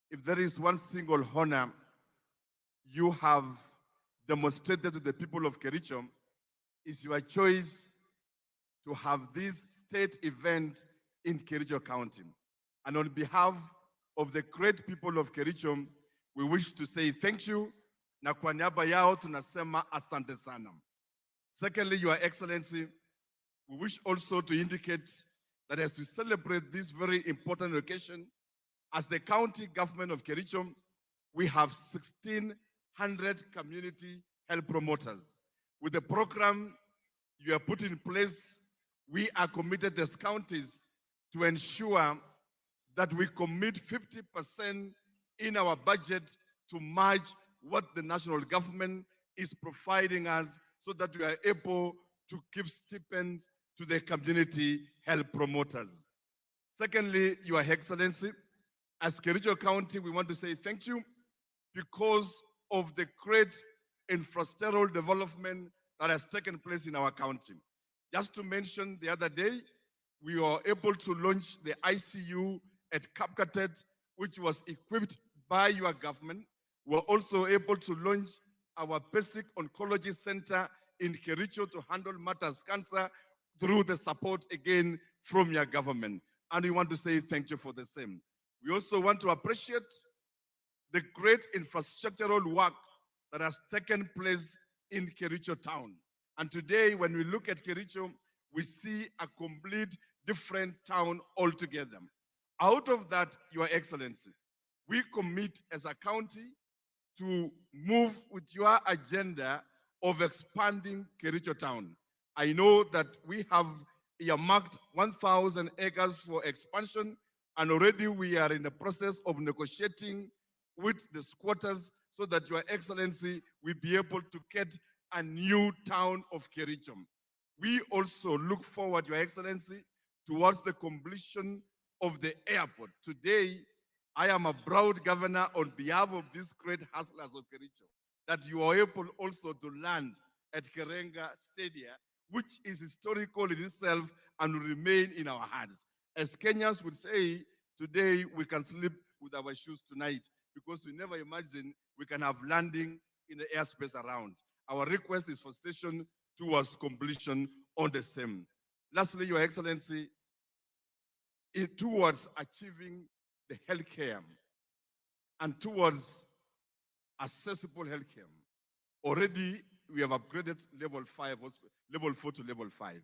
if there is one single honor you have demonstrated to the people of Kericho, is your choice to have this state event in Kericho County. And on behalf of the great people of Kericho, we wish to say thank you, na kwa niaba yao tunasema asante sana. Secondly, Your Excellency, we wish also to indicate that as we celebrate this very important occasion, as the county government of Kericho, we have 1,600 community health promoters. With the program you have put in place, we are committed as counties to ensure that we commit 50% in our budget to match what the national government is providing us, so that we are able to give stipends to the community health promoters. Secondly, Your Excellency, as Kericho County, we want to say thank you because of the great infrastructural development that has taken place in our county. Just to mention, the other day, we were able to launch the ICU at Kapkatet, which was equipped by your government. We were also able to launch our basic oncology center in Kericho to handle matters cancer through the support again from your government. And we want to say thank you for the same. We also want to appreciate the great infrastructural work that has taken place in Kericho town. And today, when we look at Kericho, we see a complete different town altogether. Out of that, Your Excellency, we commit as a county to move with your agenda of expanding Kericho town. I know that we have earmarked 1,000 acres for expansion, and already we are in the process of negotiating with the squatters so that Your Excellency will be able to get a new town of Kericho. We also look forward, Your Excellency, towards the completion of the airport. Today, I am a proud governor on behalf of these great hustlers of Kericho, that you are able also to land at Green Stadium, which is historical in itself and will remain in our hearts. As Kenyans would say, today we can sleep with our shoes tonight, because we never imagined we can have landing in the airspace around. Our request is for station towards completion on the same. Lastly, Your Excellency, towards achieving the healthcare and towards accessible healthcare. Already, we have upgraded level 4 to level 5.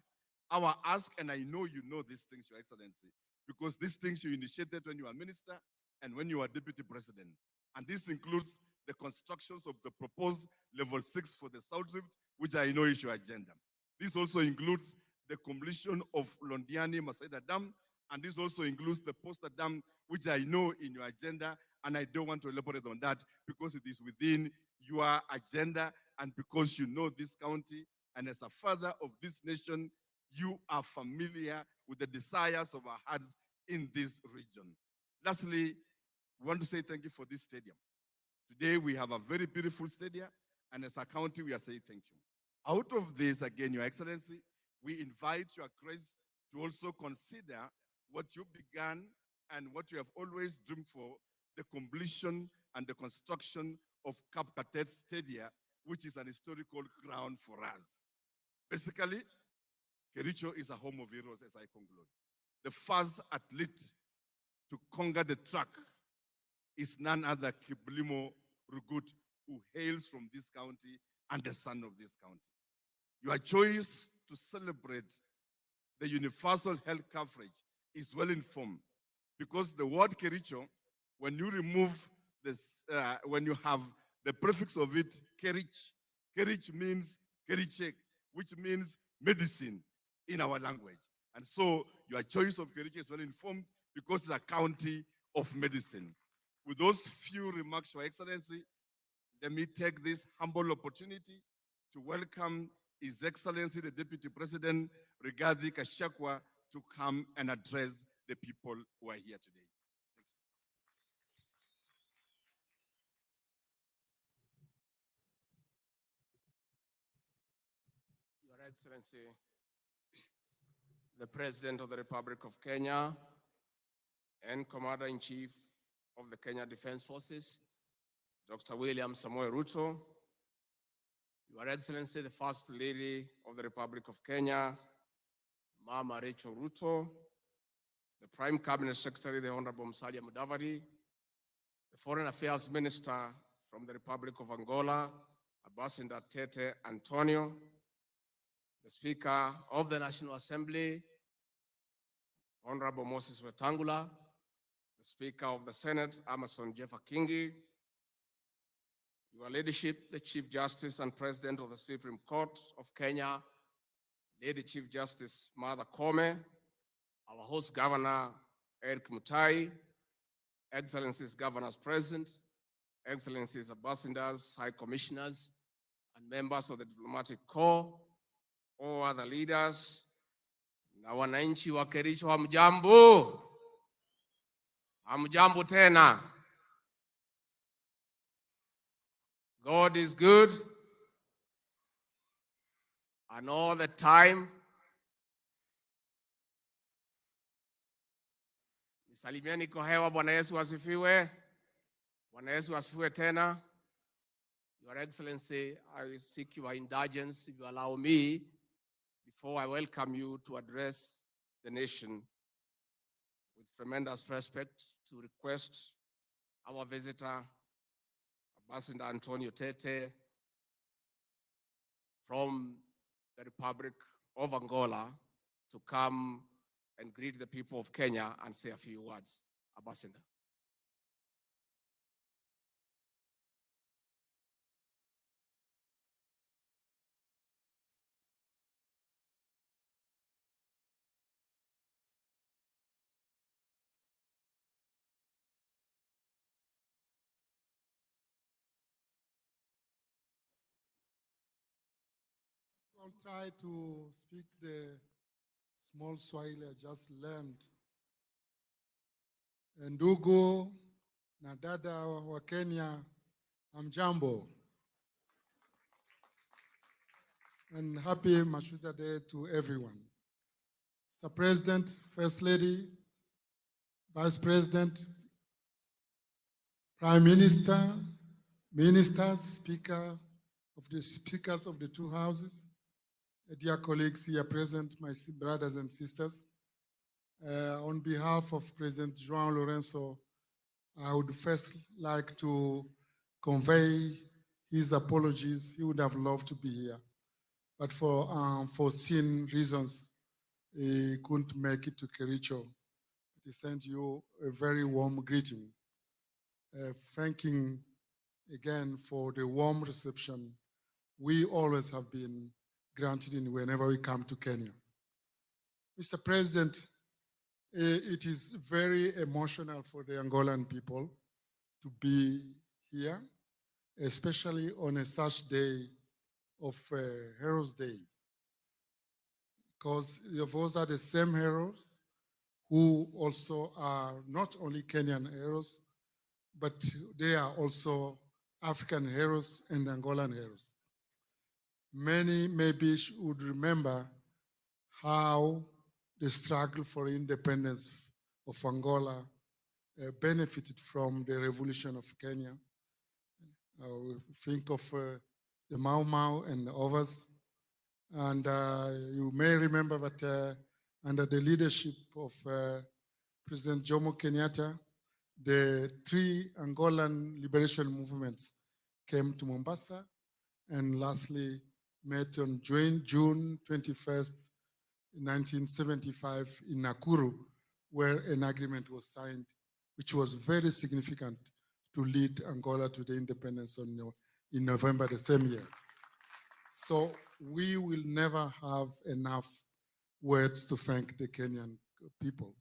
Our ask, and I know you know these things, Your Excellency, because these things you initiated when you were minister and when you were deputy president. And this includes the constructions of the proposed level 6 for the South Rift, which I know is your agenda. This also includes the completion of Londiani Masaida Dam, and this also includes the Poster Dam, which I know in your agenda, and I don't want to elaborate on that because it is within your agenda and because you know this county, and as a father of this nation, you are familiar with the desires of our hearts in this region. Lastly, we want to say thank you for this stadium. Today, we have a very beautiful stadium, and as a county, we are saying thank you. Out of this, again, Your Excellency, we invite Your Grace to also consider what you began and what you have always dreamed for, the completion and the construction of Cap Cadet Stadium, which is an historical ground for us. Basically, Kericho is a home of heroes, as I conclude. The first athlete to conquer the track is none other Kiblimo Rugut, who hails from this county and the son of this county. Your choice to celebrate the universal health coverage is well informed because the word Kericho, when you remove this, when you have the prefix of it, Kerich, Kerich means Kerichek, which means medicine in our language. And so your choice of Kericho is well informed because it's a county of medicine. With those few remarks, Your Excellency, let me take this humble opportunity to welcome His Excellency, the Deputy President, Rigathi Gachagua, to come and address the people who are here today. Your Excellency, the President of the Republic of Kenya and Commander-in-Chief of the Kenya Defense Forces, Dr. William Samoei Ruto, Your Excellency, the First Lady of the Republic of Kenya, Mama Rachel Ruto, the Prime Cabinet Secretary, the Honorable Musalia Mudavadi, the Foreign Affairs Minister from the Republic of Angola, Ambassador Tete Antonio, the Speaker of the National Assembly, Honorable Moses Wetangula, the Speaker of the Senate, Amason Jeffa Kingi, Your Ladyship, the Chief Justice and President of the Supreme Court of Kenya, Lady Chief Justice Martha Koome, our host Governor Eric Mutai, Excellencies Governors Present, Excellencies Ambassadors, High Commissioners, and members of the Diplomatic Corps, all other leaders, na wananchi wa Kericho, hamjambo? Hamjambo tena. God is good, and all the time. Nisalimieni kwa hewa. Bwana Yesu asifiwe. Bwana Yesu asifiwe tena. Your Excellency, I seek your indulgence, if you allow me, before I welcome you to address the nation with tremendous respect, to request our visitor, Ambassador Antonio Tete, from the Republic of Angola, to come and greet the people of Kenya and say a few words. Ambassador. I'll try to speak the small Swahili I just learned. Ndugu na dada wa Kenya, hamjambo. And happy Mashujaa Day to everyone. Mr. President, First Lady, Vice President, Prime Minister, Ministers, Speakers of the two houses, dear colleagues here present, my brothers and sisters, on behalf of President João Lourenço I would first like to convey his apologies. He would have loved to be here, but for foreseen reasons, he couldn't make it to Kericho. He sent you a very warm greeting, thanking again for the warm reception we always have been granted in whenever we come to Kenya. Mr. President, it is very emotional for the Angolan people to be here, especially on a such day of Heroes Day, because those are the same heroes who also are not only Kenyan heroes, but they are also African heroes and Angolan heroes. Many maybe would remember how the struggle for independence of Angola benefited from the revolution of Kenya. Think of the Mau Mau and others. And you may remember that under the leadership of President Jomo Kenyatta, the 3 Angolan liberation movements came to Mombasa and lastly met on June 21st, 1975 in Nakuru, where an agreement was signed, which was very significant to lead Angola to the independence in November the same year. So we will never have enough words to thank the Kenyan people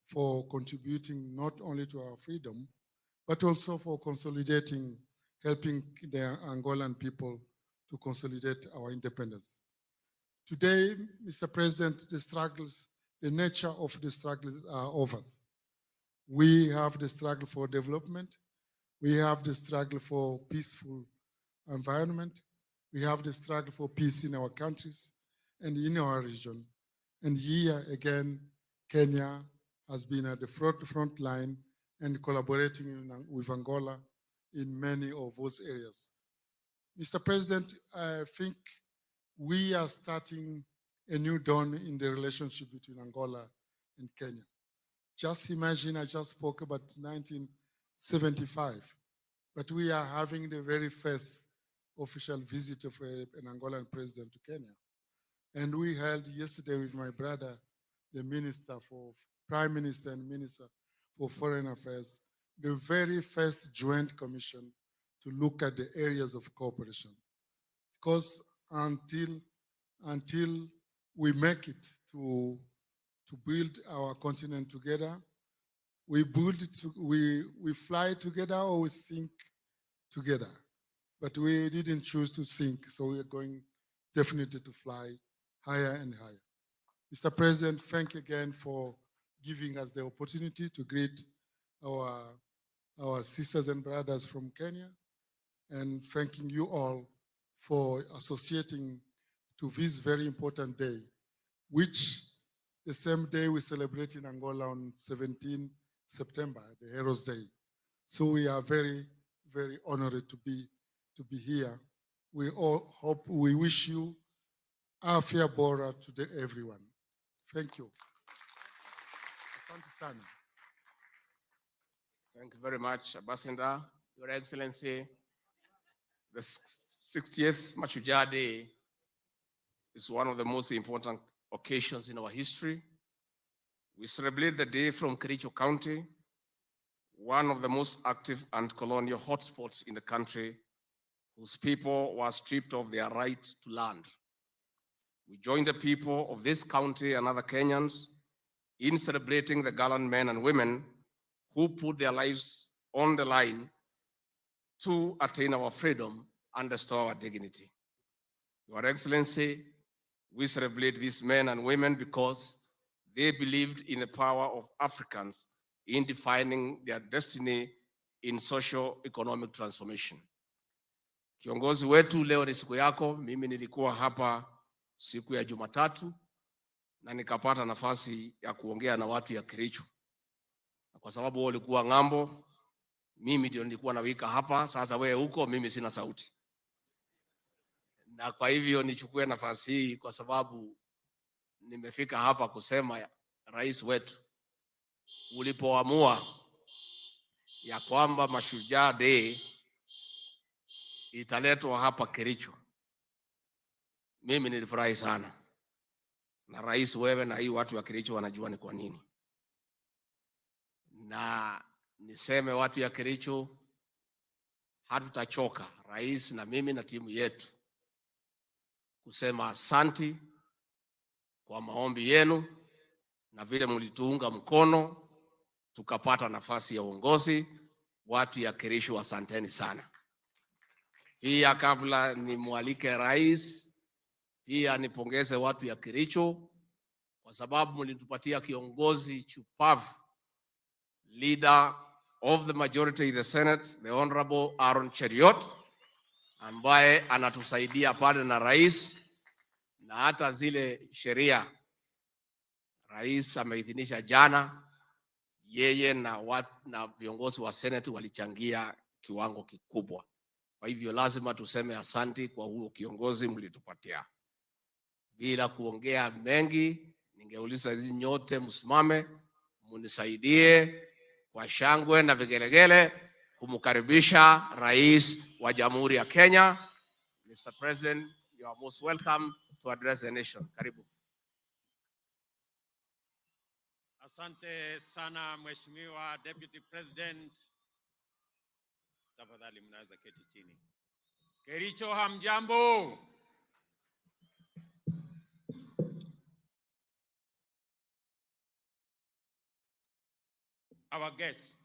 for contributing not only to our freedom, but also for consolidating, helping the Angolan people to consolidate our independence. Today, Mr. President, the nature of the struggles are over. We have the struggle for development. We have the struggle for peaceful environment. We have the struggle for peace in our countries and in our region. And here again, Kenya has been at the front line and collaborating with Angola in many of those areas. Mr. President, I think we are starting a new dawn in the relationship between Angola and Kenya. Just imagine, I just spoke about 1975, but we are having the very first official visit of an Angolan president to Kenya. And we held yesterday with my brother, the Prime Minister and Minister for Foreign Affairs, the very first joint commission to look at the areas of cooperation. Because until we make it to build our continent together, we fly together or we sink together. But we didn't choose to sink, so we are going definitely to fly higher and higher. Mr. President, thank you again for giving us the opportunity to greet our sisters and brothers from Kenya, and thanking you all for associating to this very important day, which the same day we celebrate in Angola on 17 September, the Heroes Day. So we are very, very honored to be here. We all hope, we wish you afya bora to everyone. Thank you. Asante sana. Thank you very much, Ambassador. Your Excellency, the 60th Mashujaa Day is one of the most important occasions in our history. We celebrate the day from Kericho County, one of the most active and colonial hotspots in the country, whose people were stripped of their right to land. We join the people of this county and other Kenyans in celebrating the gallant men and women who put their lives on the line to attain our freedom and restore our dignity. Your Excellency, we celebrate these men and women because they believed in the power of Africans in defining their destiny in socio-economic transformation. Kiongozi wetu, leo ni siku yako. Mimi nilikuwa hapa siku ya Jumatatu na nikapata nafasi ya kuongea na watu ya Kericho. Kwa sababu wao walikuwa ng'ambo, mimi ndio nilikuwa nawika hapa. Sasa wewe huko, mimi sina sauti. Na kwa hivyo nichukue nafasi hii kwa sababu nimefika hapa kusema rais wetu, ulipoamua ya kwamba Mashujaa Day italetwa hapa Kericho. Mimi nilifurahi sana. Na rais, wewe na hii watu wa Kericho wanajua ni kwa nini. Na niseme watu ya Kericho hatutachoka, rais na mimi na timu yetu, kusema asanti kwa maombi yenu na vile mlituunga mkono tukapata nafasi ya uongozi. Watu ya Kericho asanteni sana. Pia kabla nimwalike rais, pia nipongeze watu ya Kericho kwa sababu mlitupatia kiongozi chupavu, leader of the majority in the Senate, the Honorable Aaron Cheriot, ambaye anatusaidia pale na rais, na hata zile sheria rais ameidhinisha jana, yeye na viongozi wa Senate walichangia kiwango kikubwa. Kwa hivyo lazima tuseme asanti kwa huo kiongozi mlitupatia. Bila kuongea mengi, ningeuliza hizi nyote msimame munisaidie kwa shangwe na vigelegele kumkaribisha rais wa Jamhuri ya Kenya. Mr. President, you are most welcome to address the nation. Karibu. Asante sana Mheshimiwa Deputy President. Tafadhali mnaweza keti chini. Kericho hamjambo. Our guest,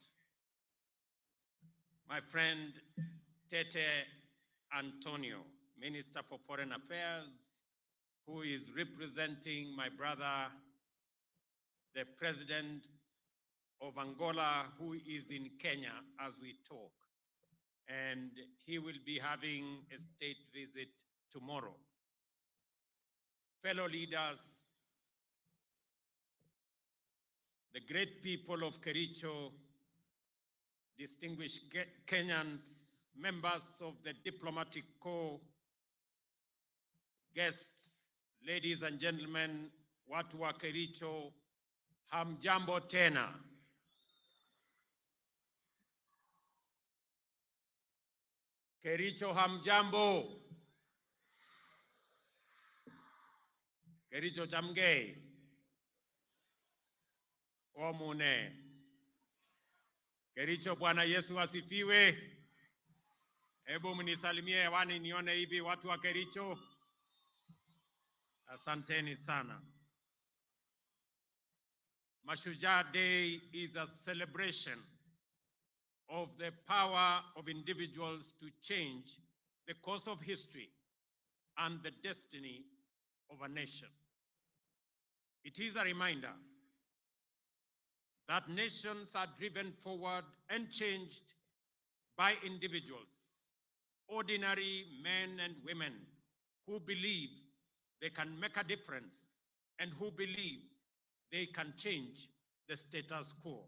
my friend Tete Antonio, Minister for Foreign Affairs, who is representing my brother, the President of Angola, who is in Kenya as we talk. And he will be having a state visit tomorrow. Fellow leaders, the great people of Kericho, distinguished Kenyans, members of the diplomatic corps, guests, ladies and gentlemen, watu wa Kericho, hamjambo tena. Kericho hamjambo. Kericho chamgei. Omune. Kericho, Bwana Yesu asifiwe. Hebu mnisalimie hewani nione hivi watu wa Kericho. Asanteni sana. Mashujaa Day is a celebration of the power of individuals to change the course of history and the destiny of a nation. It is a reminder that nations are driven forward and changed by individuals, ordinary men and women who believe they can make a difference and who believe they can change the status quo.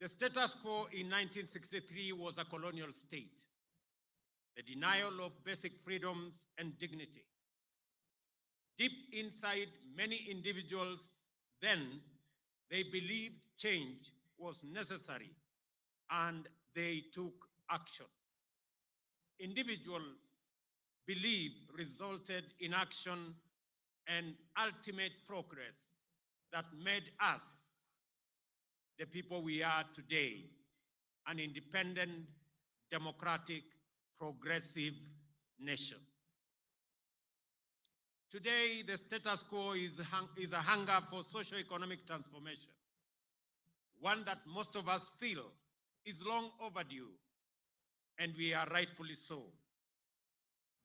The status quo in 1963 was a colonial state, the denial of basic freedoms and dignity. Deep inside many individuals then, they believed change was necessary and they took action. Individuals' belief resulted in action and ultimate progress that made us the people we are today, an independent, democratic, progressive nation. Today, the status quo is a hunger for socio-economic transformation, one that most of us feel is long overdue, and we are rightfully so.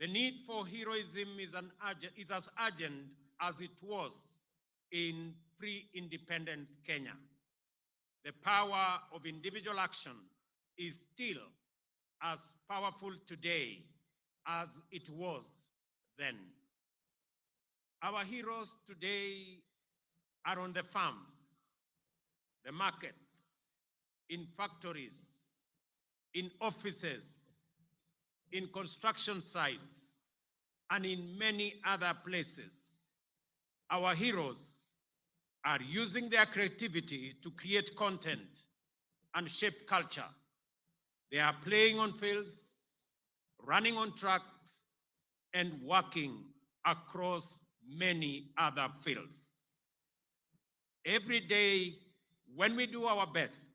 The need for heroism is as urgent as it was in pre-independence Kenya. The power of individual action is still as powerful today as it was then. Our heroes today are on the farms, the markets, in factories, in offices, in construction sites, and in many other places. Our heroes are using their creativity to create content, and shape culture. They are playing on fields, running on tracks, and working across many other fields. Every day, when we do our best,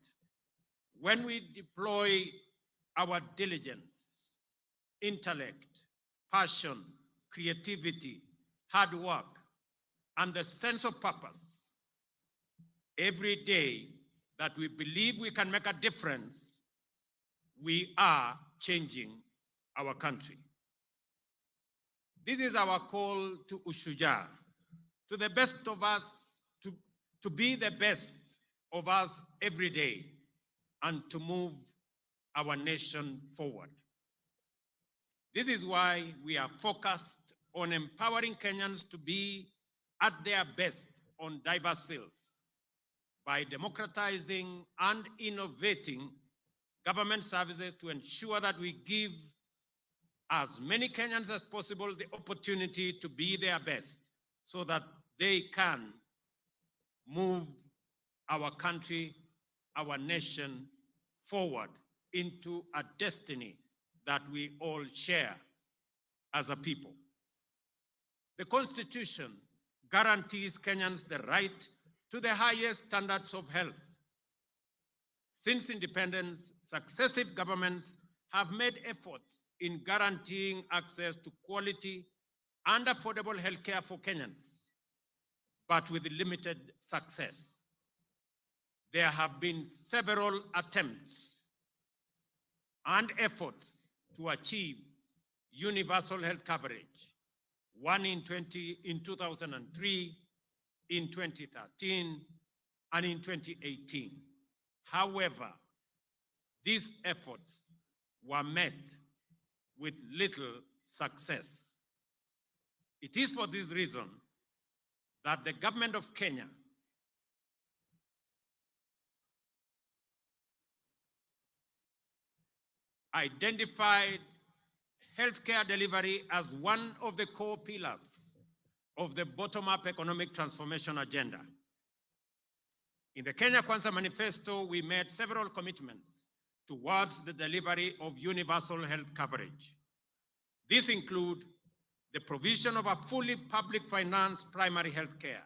when we deploy our diligence, intellect, passion, creativity, hard work, and the sense of purpose, every day that we believe we can make a difference, we are changing our country. This is our call to Mashujaa, to the best of us, to be the best of us every day, and to move our nation forward. This is why we are focused on empowering Kenyans to be at their best on diverse fields by democratizing and innovating government services to ensure that we give as many Kenyans as possible the opportunity to be their best so that they can move our country, our nation forward into a destiny that we all share as a people. The Constitution guarantees Kenyans the right to the highest standards of health. Since independence, successive governments have made efforts in guaranteeing access to quality and affordable health care for Kenyans, but with limited success. There have been several attempts and efforts to achieve universal health coverage, one in 2003, in 2013, and in 2018. However, these efforts were met with little success. It is for this reason that the government of Kenya identified healthcare delivery as one of the core pillars of the bottom-up economic transformation agenda. In the Kenya Kwanza Manifesto, we made several commitments towards the delivery of universal health coverage. These include the provision of a fully public financed primary health care,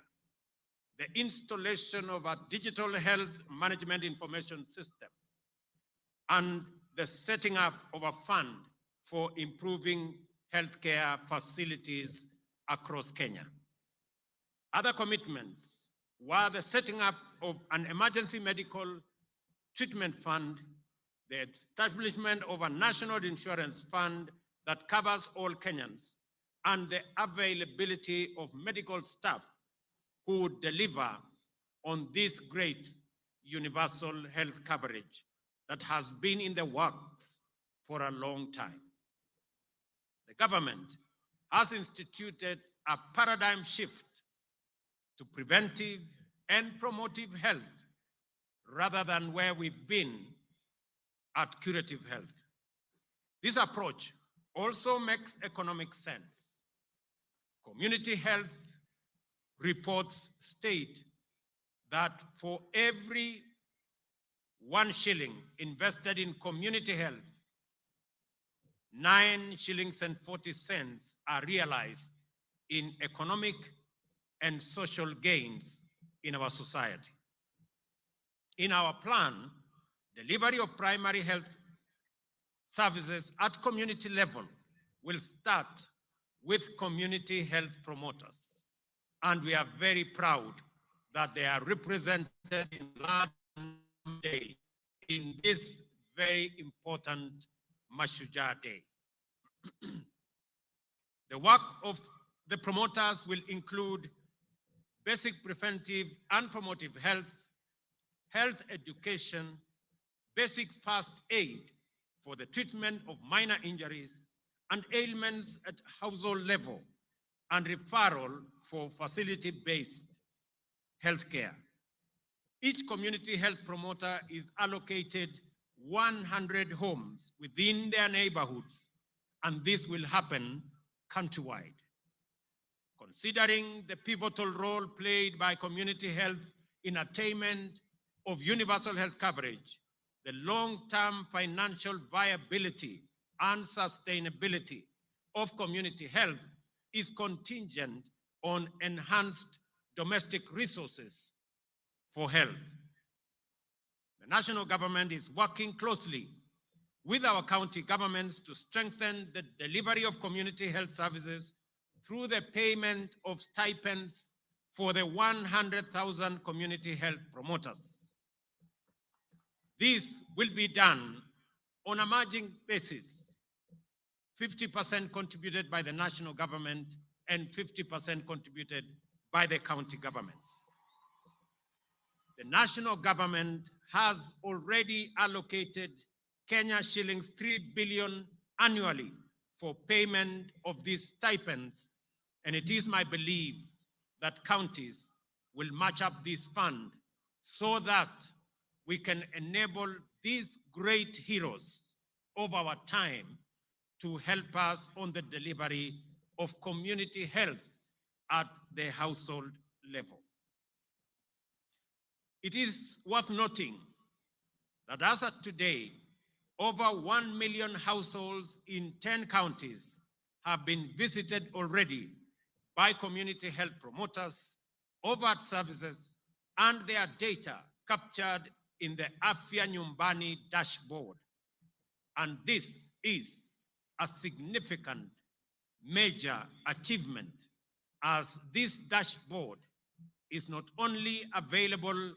the installation of a digital health management information system, and the setting up of a fund for improving healthcare facilities across Kenya. Other commitments were the setting up of an emergency medical treatment fund, the establishment of a national insurance fund that covers all Kenyans, and the availability of medical staff who would deliver on this great universal health coverage that has been in the works for a long time. The government has instituted a paradigm shift to preventive and promotive health rather than where we've been at curative health. This approach also makes economic sense. Community health reports state that for every 1 shilling invested in community health, 9 shillings and 40 cents are realized in economic and social gains in our society. In our plan, delivery of primary health services at community level will start with community health promoters. And we are very proud that they are represented in large day in this very important Mashujaa Day. The work of the promoters will include basic preventive and promotive health, health education, basic first aid for the treatment of minor injuries and ailments at household level, and referral for facility-based healthcare. Each community health promoter is allocated 100 homes within their neighborhoods, and this will happen countrywide. Considering the pivotal role played by community health in attainment of universal health coverage, the long-term financial viability and sustainability of community health is contingent on enhanced domestic resources for health. The national government is working closely with our county governments to strengthen the delivery of community health services through the payment of stipends for the 100,000 community health promoters. This will be done on a matching basis, 50% contributed by the national government and 50% contributed by the county governments. The national government has already allocated Kenya shillings 3 billion annually for payment of these stipends, and it is my belief that counties will match up this fund so that we can enable these great heroes of our time to help us on the delivery of community health at the household level. It is worth noting that as of today, over 1 million households in 10 counties have been visited already by community health promoters, overt services, and their data captured in the Afya Nyumbani dashboard. And this is a significant major achievement, as this dashboard is not only available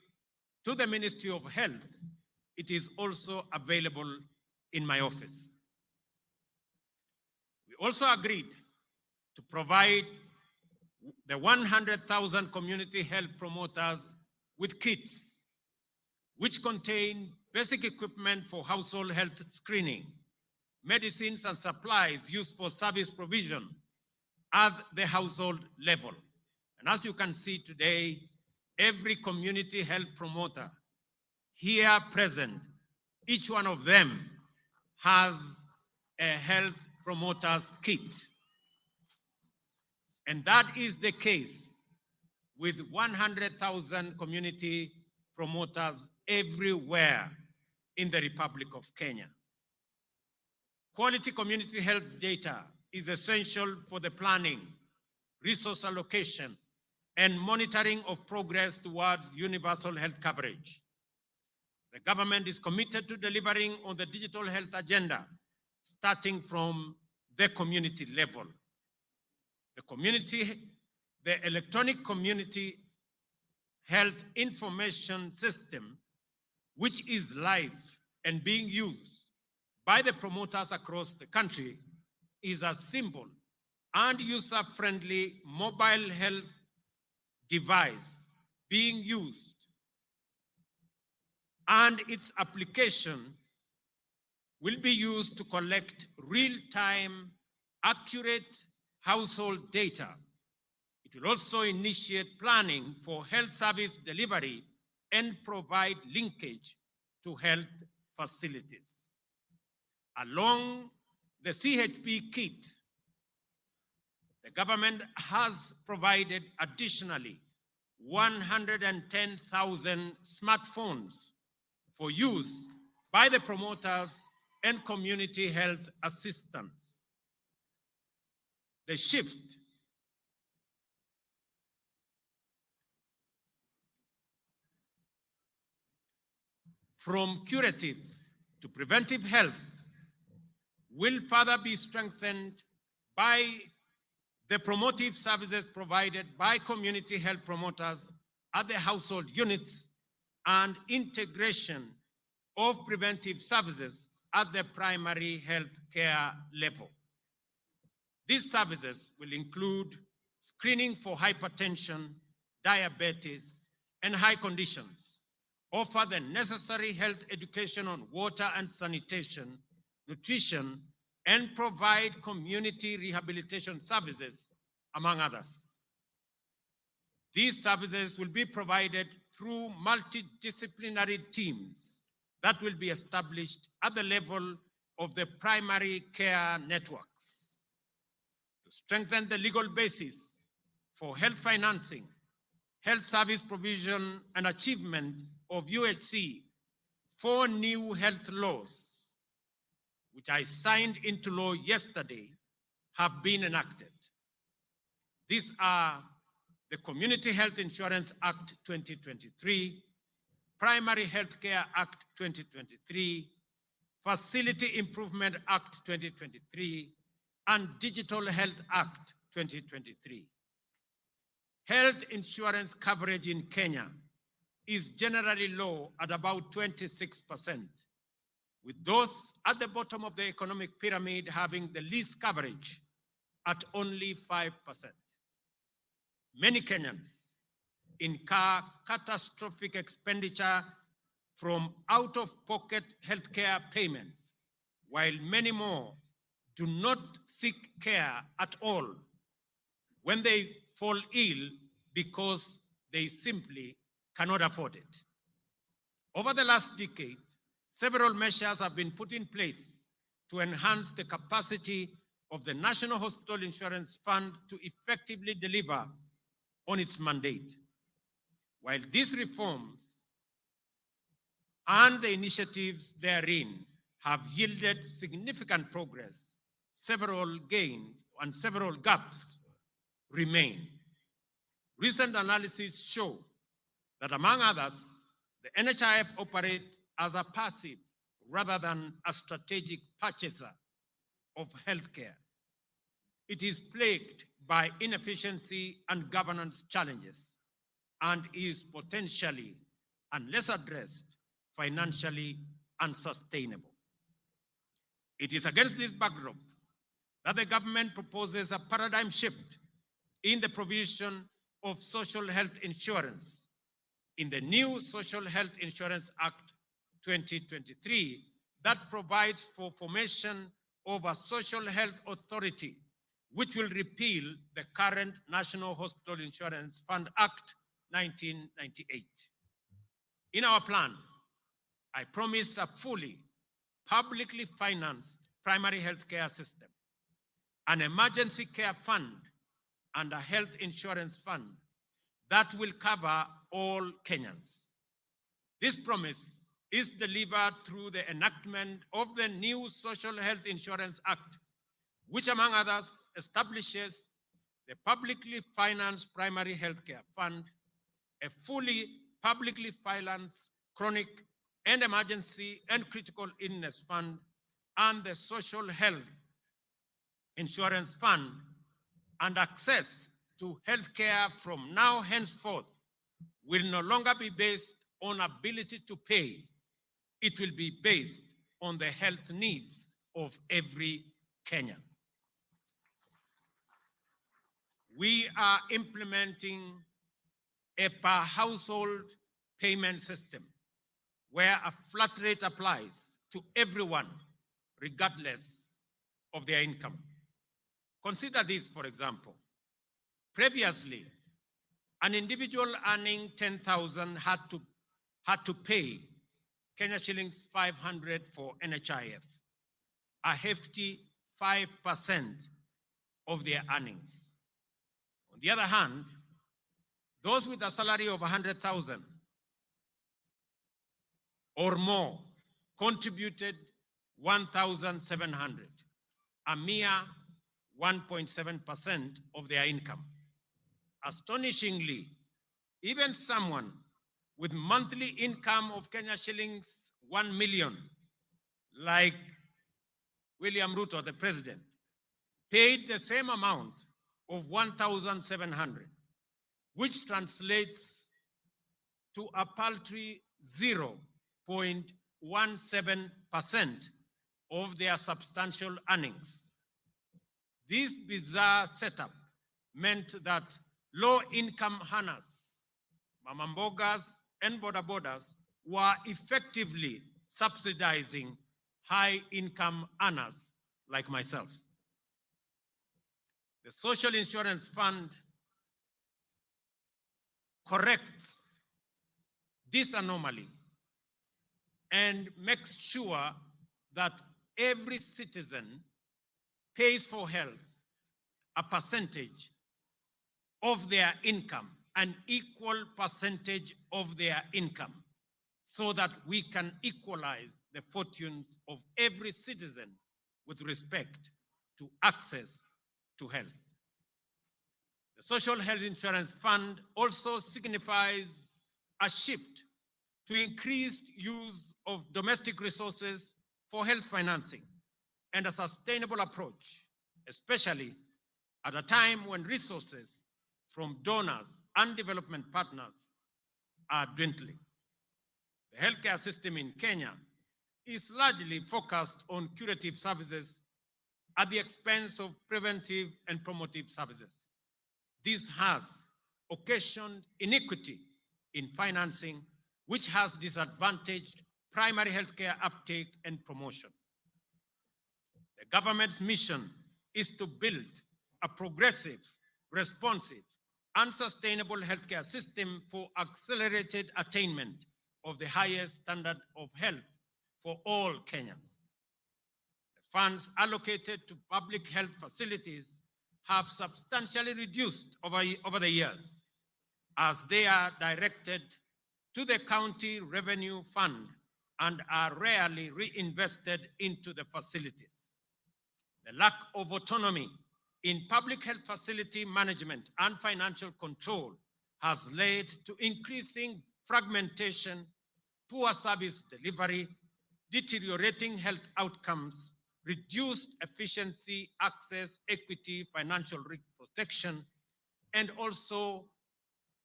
to the Ministry of Health, it is also available in my office. We also agreed to provide the 100,000 community health promoters with kits, which contain basic equipment for household health screening, medicines and supplies used for service provision at the household level. And as you can see today, every community health promoter here present, each one of them has a health promoter's kit. And that is the case with 100,000 community promoters everywhere in the Republic of Kenya. Quality community health data is essential for the planning, resource allocation, and monitoring of progress towards universal health coverage. The government is committed to delivering on the digital health agenda, starting from the community level. The electronic community health information system, which is live and being used by the promoters across the country, is a simple and user-friendly mobile health device being used, and its application will be used to collect real-time, accurate household data. It will also initiate planning for health service delivery and provide linkage to health facilities. Along the CHP kit, the government has provided additionally 110,000 smartphones for use by the promoters and community health assistants. The shift from curative to preventive health will further be strengthened by the promotive services provided by community health promoters at the household units and integration of preventive services at the primary health care level. These services will include screening for hypertension, diabetes, and high conditions, offer the necessary health education on water and sanitation, nutrition, and provide community rehabilitation services, among others. These services will be provided through multidisciplinary teams that will be established at the level of the primary care networks. To strengthen the legal basis for health financing, health service provision, and achievement of UHC, 4 new health laws, which I signed into law yesterday, have been enacted. These are the Community Health Insurance Act 2023, Primary Healthcare Act 2023, Facility Improvement Act 2023, and Digital Health Act 2023. Health insurance coverage in Kenya is generally low at about 26%, with those at the bottom of the economic pyramid having the least coverage at only 5%. Many Kenyans incur catastrophic expenditure from out-of-pocket healthcare payments, while many more do not seek care at all when they fall ill because they simply cannot afford it. Over the last decade, several measures have been put in place to enhance the capacity of the National Hospital Insurance Fund to effectively deliver on its mandate. While these reforms and the initiatives therein have yielded significant progress, several gains and several gaps remain. Recent analyses show that, among others, the NHIF operates as a passive rather than a strategic purchaser of healthcare. It is plagued by inefficiency and governance challenges and is potentially, unless addressed, financially unsustainable. It is against this backdrop that the government proposes a paradigm shift in the provision of social health insurance in the new Social Health Insurance Act 2023 that provides for formation of a social health authority, which will repeal the current National Hospital Insurance Fund Act 1998. In our plan, I promise a fully publicly financed primary health care system, an emergency care fund, and a health insurance fund that will cover all Kenyans. This promise is delivered through the enactment of the new Social Health Insurance Act, which, among others, establishes the publicly financed primary health care fund, a fully publicly financed chronic and emergency and critical illness fund, and the social health insurance fund, and access to health care from now henceforth will no longer be based on ability to pay. It will be based on the health needs of every Kenyan. We are implementing a per household payment system where a flat rate applies to everyone regardless of their income. Consider this, for example. Previously, an individual earning 10,000 had to pay Kenya shillings 500 for NHIF, a hefty 5% of their earnings. On the other hand, those with a salary of 100,000 or more contributed 1,700, a mere 1.7% of their income. Astonishingly, even someone with monthly income of Kenya shillings 1 million, like William Ruto, the president, paid the same amount of 1,700, which translates to a paltry 0.17% of their substantial earnings. This bizarre setup meant that low-income earners, mama mbogas, and bodabodas were effectively subsidizing high-income earners like myself. The Social Insurance Fund corrects this anomaly and makes sure that every citizen pays for health a percentage of their income, an equal percentage of their income, so that we can equalize the fortunes of every citizen with respect to access to health. The Social Health Insurance Fund also signifies a shift to increased use of domestic resources for health financing and a sustainable approach, especially at a time when resources from donors and development partners are dwindling. The healthcare system in Kenya is largely focused on curative services at the expense of preventive and promotive services. This has occasioned inequity in financing, which has disadvantaged primary healthcare uptake and promotion. The government's mission is to build a progressive, responsive, and sustainable healthcare system for accelerated attainment of the highest standard of health for all Kenyans. The funds allocated to public health facilities have substantially reduced over the years, as they are directed to the county revenue fund and are rarely reinvested into the facilities. The lack of autonomy in public health facility management and financial control has led to increasing fragmentation, poor service delivery, deteriorating health outcomes, reduced efficiency, access, equity, financial protection, and also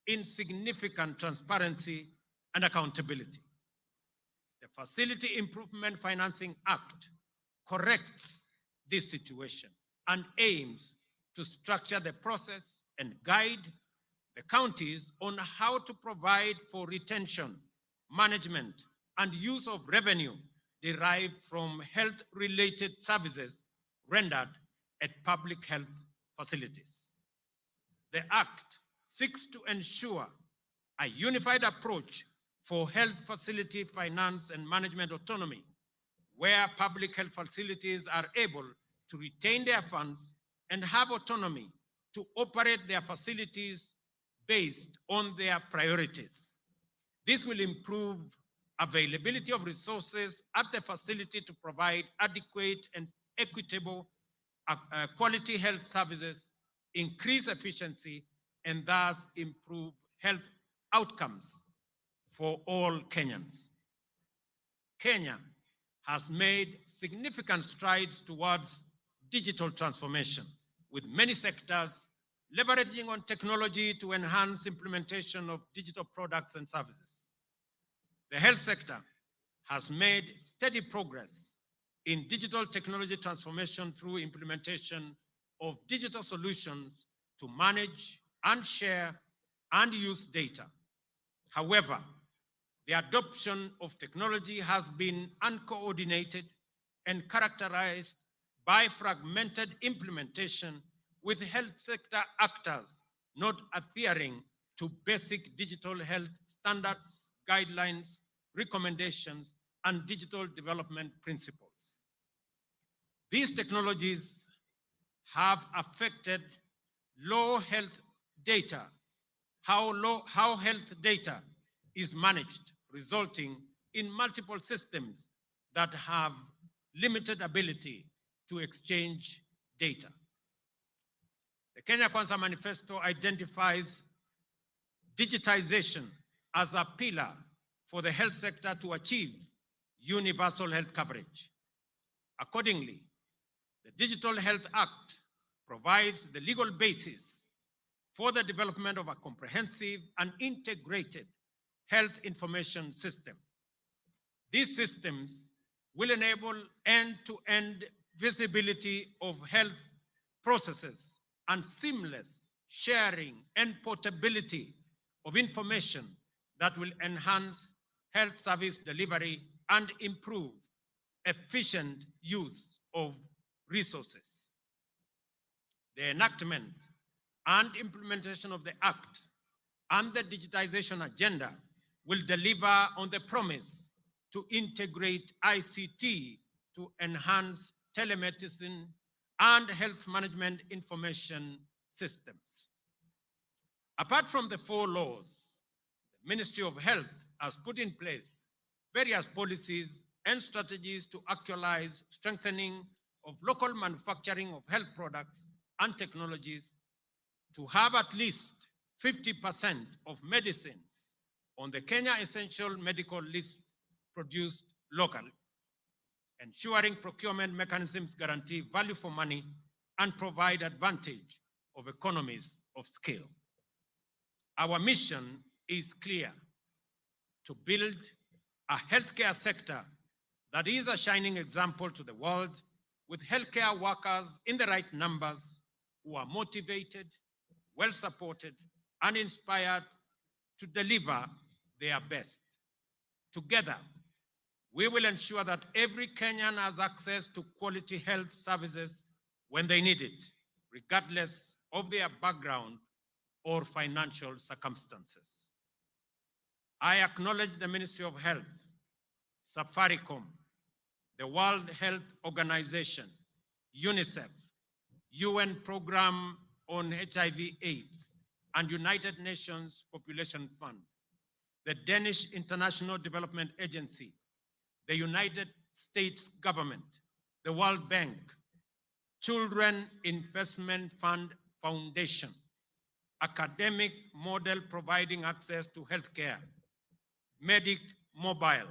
insignificant transparency and accountability. The Facility Improvement Financing Act corrects this situation and aims to structure the process and guide the counties on how to provide for retention, management, and use of revenue derived from health-related services rendered at public health facilities. The Act seeks to ensure a unified approach for health facility finance and management autonomy, where public health facilities are able to retain their funds and have autonomy to operate their facilities based on their priorities. This will improve availability of resources at the facility to provide adequate and equitable quality health services, increase efficiency, and thus improve health outcomes for all Kenyans. Kenya has made significant strides towards digital transformation, with many sectors leveraging on technology to enhance implementation of digital products and services. The health sector has made steady progress in digital technology transformation through implementation of digital solutions to manage and share and use data. However, the adoption of technology has been uncoordinated and characterized by fragmented implementation, with health sector actors not adhering to basic digital health standards, guidelines, recommendations, and digital development principles. These technologies have affected how health data is managed, resulting in multiple systems that have limited ability to exchange data. The Kenya Kwanza Manifesto identifies digitization as a pillar for the health sector to achieve universal health coverage. Accordingly, the Digital Health Act provides the legal basis for the development of a comprehensive and integrated health information system. These systems will enable end-to-end visibility of health processes and seamless sharing and portability of information that will enhance health service delivery and improve efficient use of resources. The enactment and implementation of the Act and the digitization agenda will deliver on the promise to integrate ICT to enhance telemedicine and health management information systems. Apart from the 4 laws the Ministry of Health has put in place various policies and strategies to actualize strengthening of local manufacturing of health products and technologies, to have at least 50% of medicines on the Kenya Essential Medical List produced locally, ensuring procurement mechanisms guarantee value for money and provide advantage of economies of scale. Our mission is clear: to build a healthcare sector that is a shining example to the world, with healthcare workers in the right numbers who are motivated, well supported, and inspired to deliver their best. Together, we will ensure that every Kenyan has access to quality health services when they need it, regardless of their background or financial circumstances. I acknowledge the Ministry of Health, Safaricom, the World Health Organization, UNICEF, UN Program on HIV/AIDS, and United Nations Population Fund, the Danish International Development Agency, the United States government, the World Bank, Children Investment Fund Foundation, Academic Model Providing Access to Healthcare, Medic Mobile,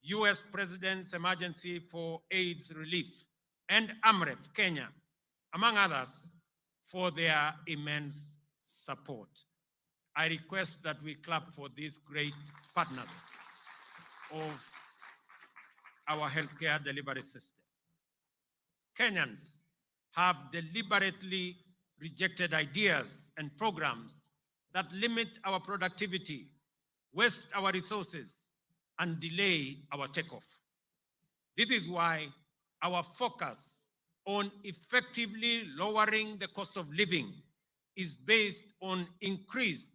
US President's Emergency for AIDS Relief, and AMREF Kenya, among others, for their immense support. I request that we clap for these great partners of our healthcare delivery system. Kenyans have deliberately rejected ideas and programs that limit our productivity, waste our resources, and delay our takeoff. This is why our focus on effectively lowering the cost of living is based on increased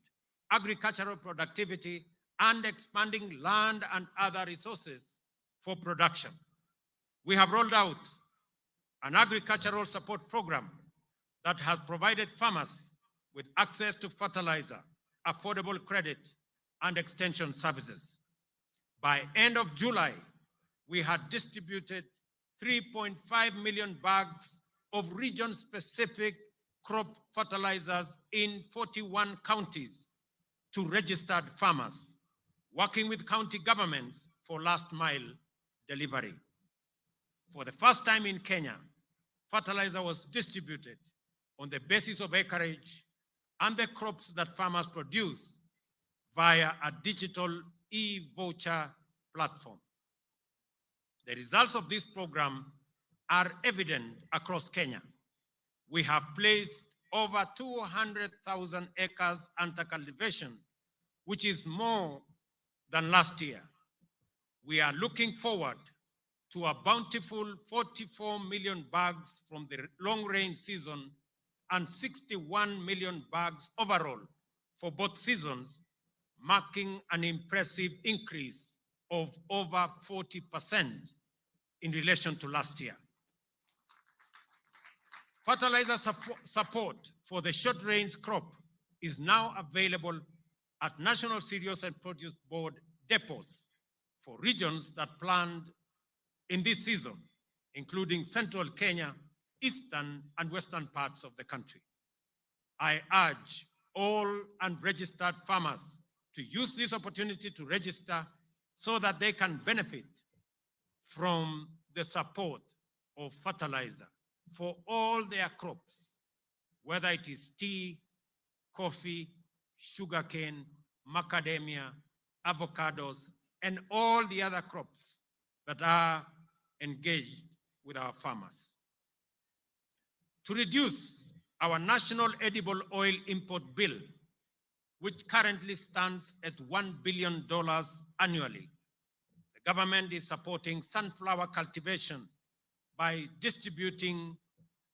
agricultural productivity and expanding land and other resources for production. We have rolled out an agricultural support program that has provided farmers with access to fertilizer, affordable credit, and extension services. By end of July, we had distributed 3.5 million bags of region-specific crop fertilizers in 41 counties to registered farmers, working with county governments for last-mile delivery. For the first time in Kenya, fertilizer was distributed on the basis of acreage and the crops that farmers produce via a digital e-voucher platform. The results of this program are evident across Kenya. We have placed over 200,000 acres under cultivation, which is more than last year. We are looking forward to a bountiful 44 million bags from the long rain season and 61 million bags overall for both seasons, marking an impressive increase of over 40% in relation to last year. Fertilizer support for the short range crop is now available at National Cereals and Produce Board depots for regions that planned in this season, including central Kenya, eastern and western parts of the country. I urge all unregistered farmers to use this opportunity to register so that they can benefit from the support of fertilizer for all their crops, whether it is tea, coffee, sugarcane, macadamia, avocados, and all the other crops that are engaged with our farmers. To reduce our national edible oil import bill, which currently stands at $1 billion annually, the government is supporting sunflower cultivation by distributing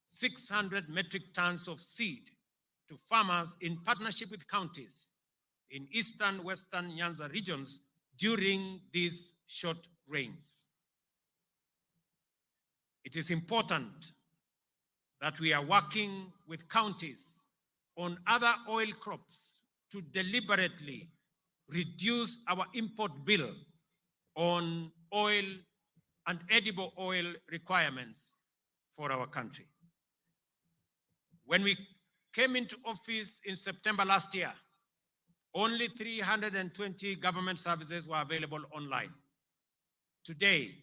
600 metric tons of seed to farmers in partnership with counties in eastern, western Nyanza regions during these short rains. It is important that we are working with counties on other oil crops to deliberately reduce our import bill on oil and edible oil requirements for our country. When we came into office in September last year, only 320 government services were available online. Today,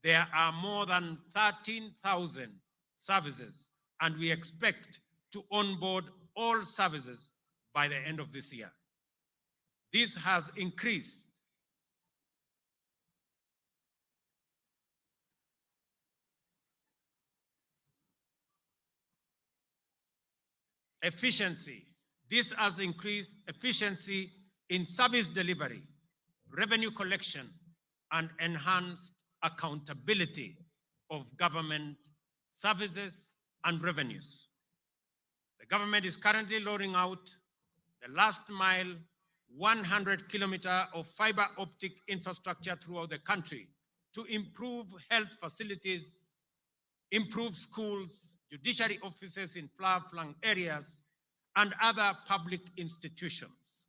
there are more than 13,000 services, and we expect to onboard all services by the end of this year. This has increased efficiency. This has increased efficiency in service delivery, revenue collection, and enhanced accountability of government services and revenues. The government is currently rolling out the last mile 100-kilometer of fiber optic infrastructure throughout the country to improve health facilities, improve schools, judiciary offices in far-flung areas, and other public institutions.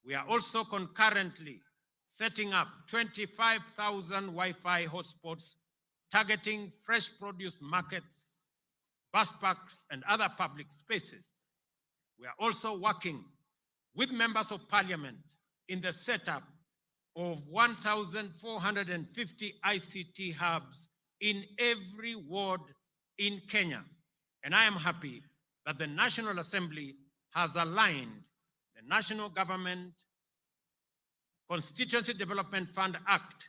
We are also concurrently setting up 25,000 Wi-Fi hotspots targeting fresh produce markets, bus parks, and other public spaces. We are also working with members of parliament in the setup of 1,450 ICT hubs in every ward in Kenya. And I am happy that the National Assembly has aligned the National Government Constituency Development Fund Act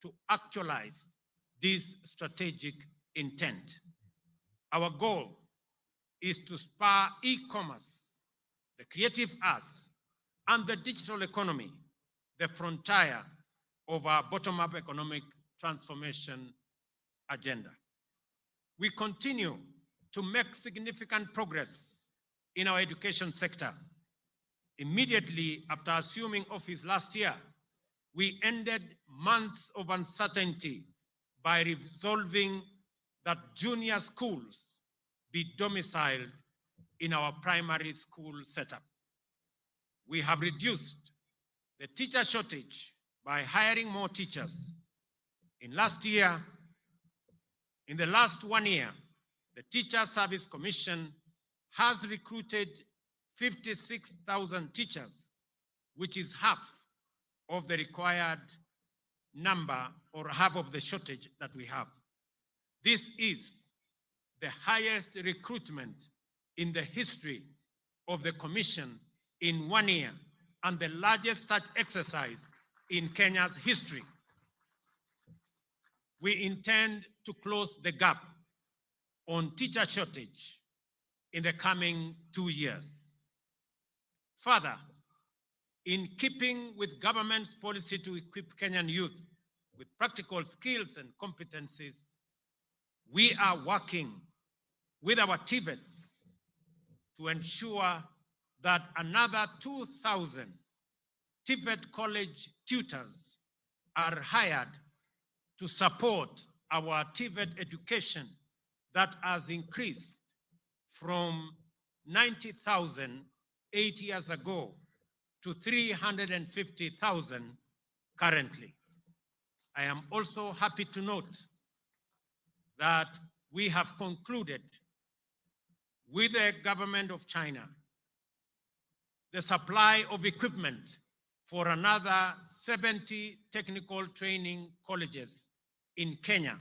to actualize this strategic intent. Our goal is to spur e-commerce, the creative arts, and the digital economy, the frontier of our bottom-up economic transformation agenda. We continue to make significant progress in our education sector. Immediately after assuming office last year, we ended months of uncertainty by resolving that junior schools be domiciled in our primary school setup. We have reduced the teacher shortage by hiring more teachers. In the last 1 year, the Teacher Service Commission has recruited 56,000 teachers, which is half of the required number or half of the shortage that we have. This is the highest recruitment in the history of the Commission in 1 year and the largest such exercise in Kenya's history. We intend to close the gap on teacher shortage in the coming 2 years. Further, in keeping with government's policy to equip Kenyan youth with practical skills and competencies, we are working with our TVETs to ensure that another 2,000 TVET college tutors are hired to support our TVET education that has increased from 90,000 8 years ago to 350,000 currently. I am also happy to note that we have concluded with the government of China the supply of equipment for another 70 technical training colleges in Kenya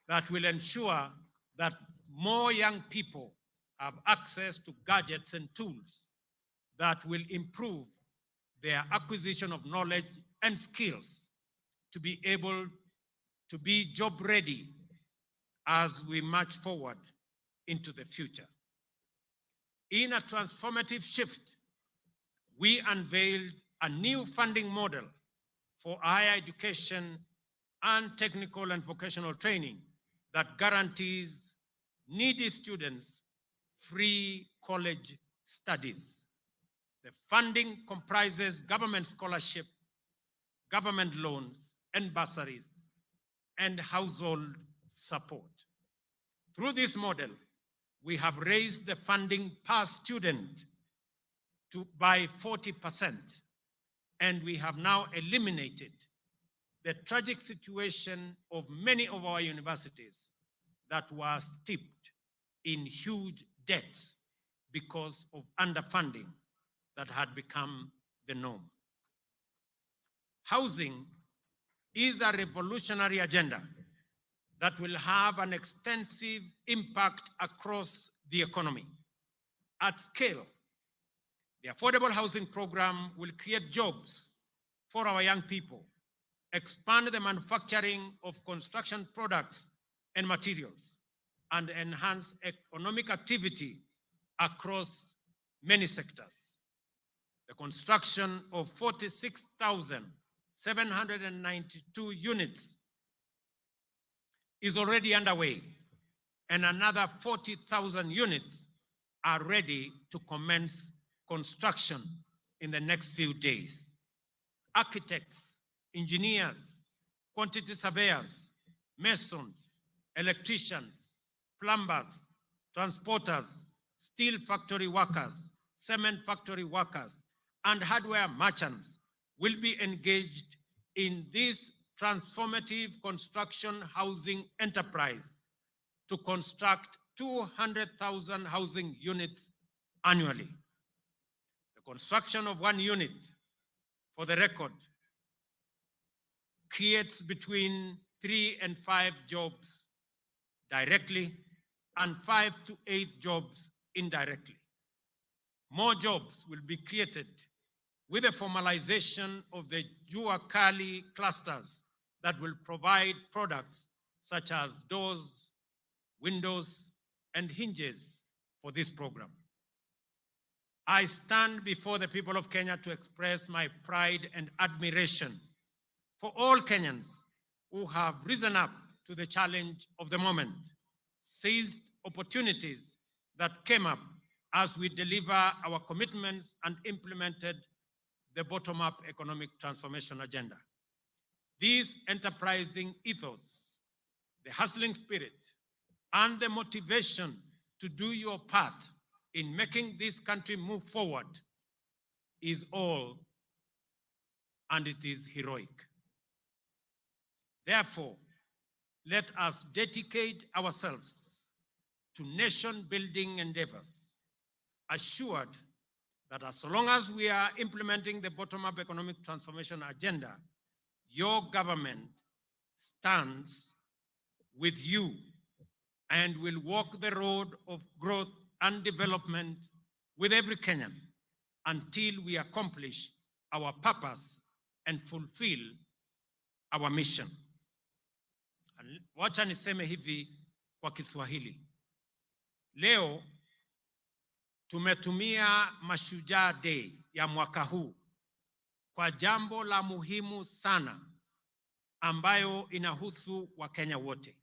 that will ensure that more young people have access to gadgets and tools that will improve their acquisition of knowledge and skills to be able to be job ready as we march forward into the future. In a transformative shift, we unveiled a new funding model for higher education and technical and vocational training that guarantees needy students free college studies. The funding comprises government scholarship, government loans and bursaries, and household support. Through this model, we have raised the funding per student by 40%, and we have now eliminated the tragic situation of many of our universities that were steeped in huge debts because of underfunding that had become the norm. Housing is a revolutionary agenda that will have an extensive impact across the economy. At scale, the affordable housing program will create jobs for our young people, expand the manufacturing of construction products and materials, and enhance economic activity across many sectors. The construction of 46,792 units is already underway, and another 40,000 units are ready to commence construction in the next few days. Architects, engineers, quantity surveyors, masons, electricians, plumbers, transporters, steel factory workers, cement factory workers, and hardware merchants will be engaged in this transformative construction housing enterprise to construct 200,000 housing units annually. The construction of one unit, for the record, creates between 3 and 5 jobs directly and 5 to 8 jobs indirectly. More jobs will be created with the formalization of the Jua Kali clusters that will provide products such as doors, windows, and hinges for this program. I stand before the people of Kenya to express my pride and admiration for all Kenyans who have risen up to the challenge of the moment, seized opportunities that came up as we deliver our commitments and implemented the bottom-up economic transformation agenda. This enterprising ethos, the hustling spirit, and the motivation to do your part in making this country move forward is all, and it is heroic. Therefore, let us dedicate ourselves to nation-building endeavors, assured that as long as we are implementing the bottom-up economic transformation agenda, your government stands with you and will walk the road of growth and development with every Kenyan until we accomplish our purpose and fulfill our mission. Wacha niseme hivi kwa Kiswahili. Leo tumetumia Mashujaa Day ya mwaka huu kwa jambo la muhimu sana ambayo inahusu Wakenya wote.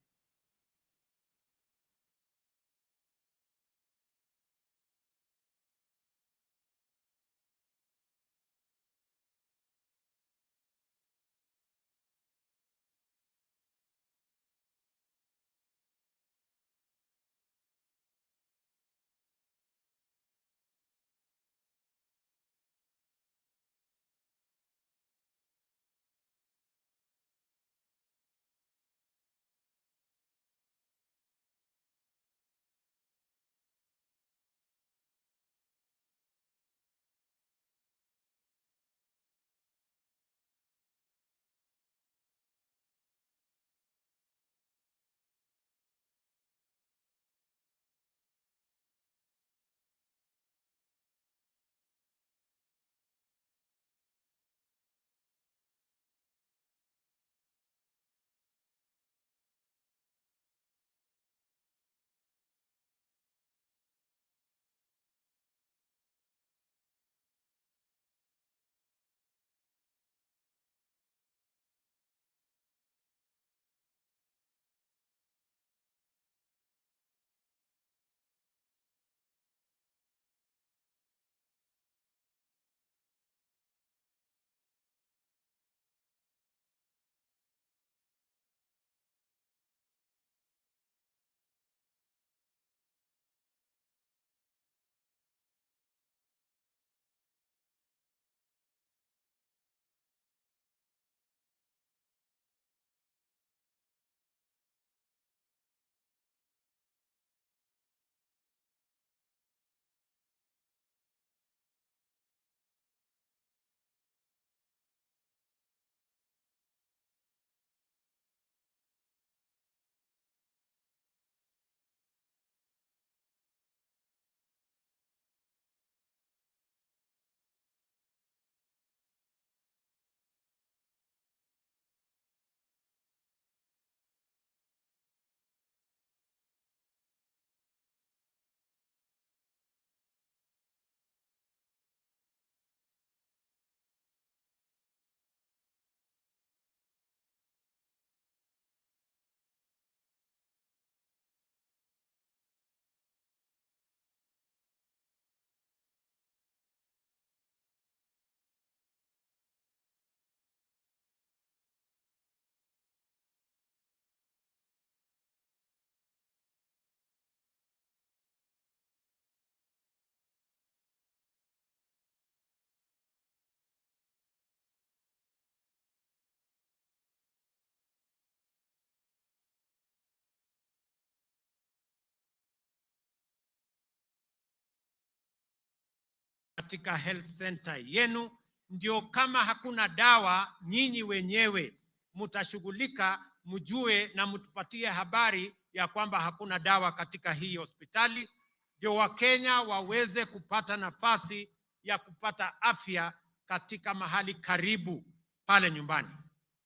katika health center yenu, ndio kama hakuna dawa, nyinyi wenyewe mtashughulika, mjue na mtupatie habari ya kwamba hakuna dawa katika hii hospitali, ndio Wakenya waweze kupata nafasi ya kupata afya katika mahali karibu pale nyumbani.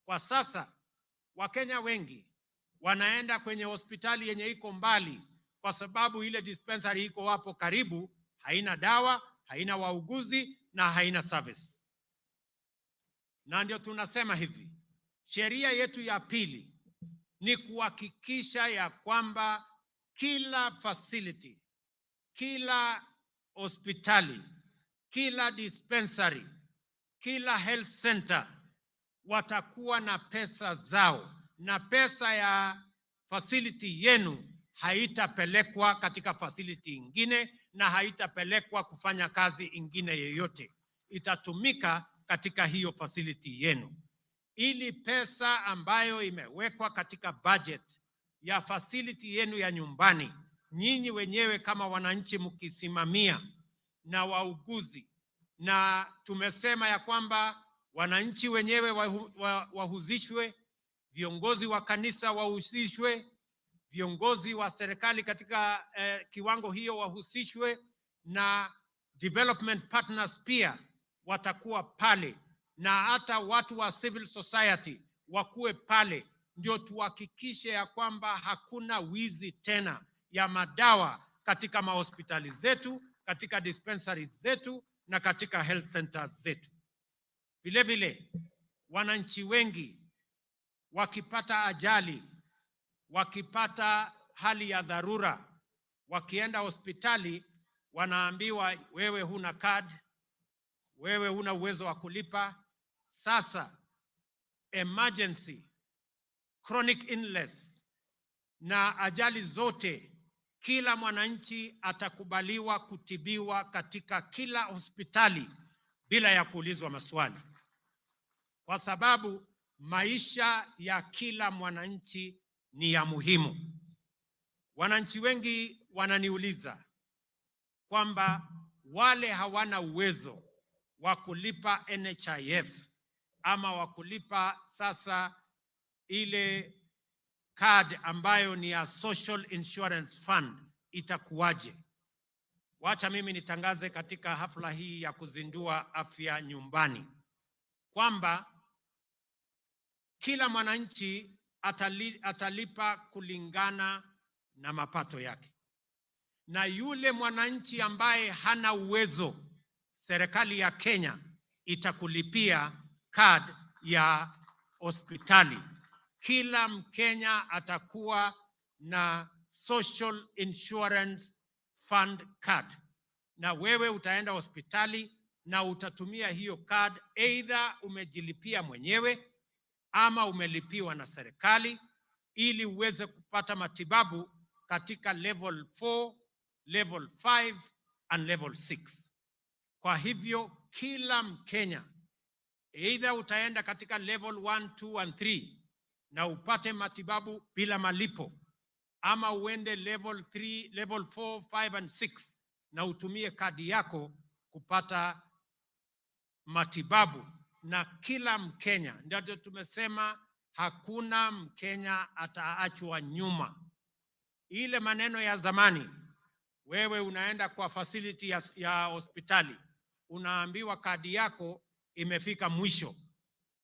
Kwa sasa Wakenya wengi wanaenda kwenye hospitali yenye iko mbali kwa sababu ile dispensary iko hapo karibu haina dawa, haina wauguzi na haina service. Na ndio tunasema hivi, sheria yetu ya pili ni kuhakikisha ya kwamba kila facility, kila hospitali, kila dispensary, kila health center watakuwa na pesa zao, na pesa ya facility yenu haitapelekwa katika facility ingine na haitapelekwa kufanya kazi ingine yoyote. Itatumika katika hiyo facility yenu. Ili pesa ambayo imewekwa katika budget ya facility yenu ya nyumbani, nyinyi wenyewe kama wananchi mkisimamia na wauguzi, na tumesema ya kwamba wananchi wenyewe wahusishwe, viongozi wa kanisa wahusishwe, viongozi wa serikali katika kiwango hiyo wahusishwe, na development partners pia watakuwa pale, na hata watu wa civil society wakuwe pale, ndio tuhakikishe ya kwamba hakuna wizi tena ya madawa katika mahospitali zetu, katika dispensaries zetu na katika health centers zetu. Vile vile wananchi wengi wakipata ajali, wakipata hali ya dharura, wakienda hospitali wanaambiwa wewe huna card, wewe huna uwezo wa kulipa. Sasa emergency, chronic illness na ajali zote, kila mwananchi atakubaliwa kutibiwa katika kila hospitali bila ya kuulizwa maswali, kwa sababu maisha ya kila mwananchi ni ya muhimu. Wananchi wengi wananiuliza kwamba wale hawana uwezo wa kulipa NHIF ama wa kulipa sasa ile card ambayo ni ya Social Insurance Fund itakuwaje? Wacha mimi nitangaze katika hafla hii ya kuzindua afya nyumbani kwamba kila mwananchi atalipa kulingana na mapato yake, na yule mwananchi ambaye hana uwezo, serikali ya Kenya itakulipia card ya hospitali. Kila Mkenya atakuwa na Social Insurance Fund card, na wewe utaenda hospitali na utatumia hiyo card, either umejilipia mwenyewe ama umelipiwa na serikali, ili uweze kupata matibabu katika level 4, level 5 and level 6. Kwa hivyo kila Mkenya, either utaenda katika level 1, 2 and 3 na upate matibabu bila malipo, ama uende level 3, level 4, 5 and 6 na utumie kadi yako kupata matibabu. Na kila Mkenya, ndio tumesema hakuna Mkenya ataachwa nyuma. Ile maneno ya zamani, wewe unaenda kwa facility ya hospitali, unaambiwa kadi yako imefika mwisho.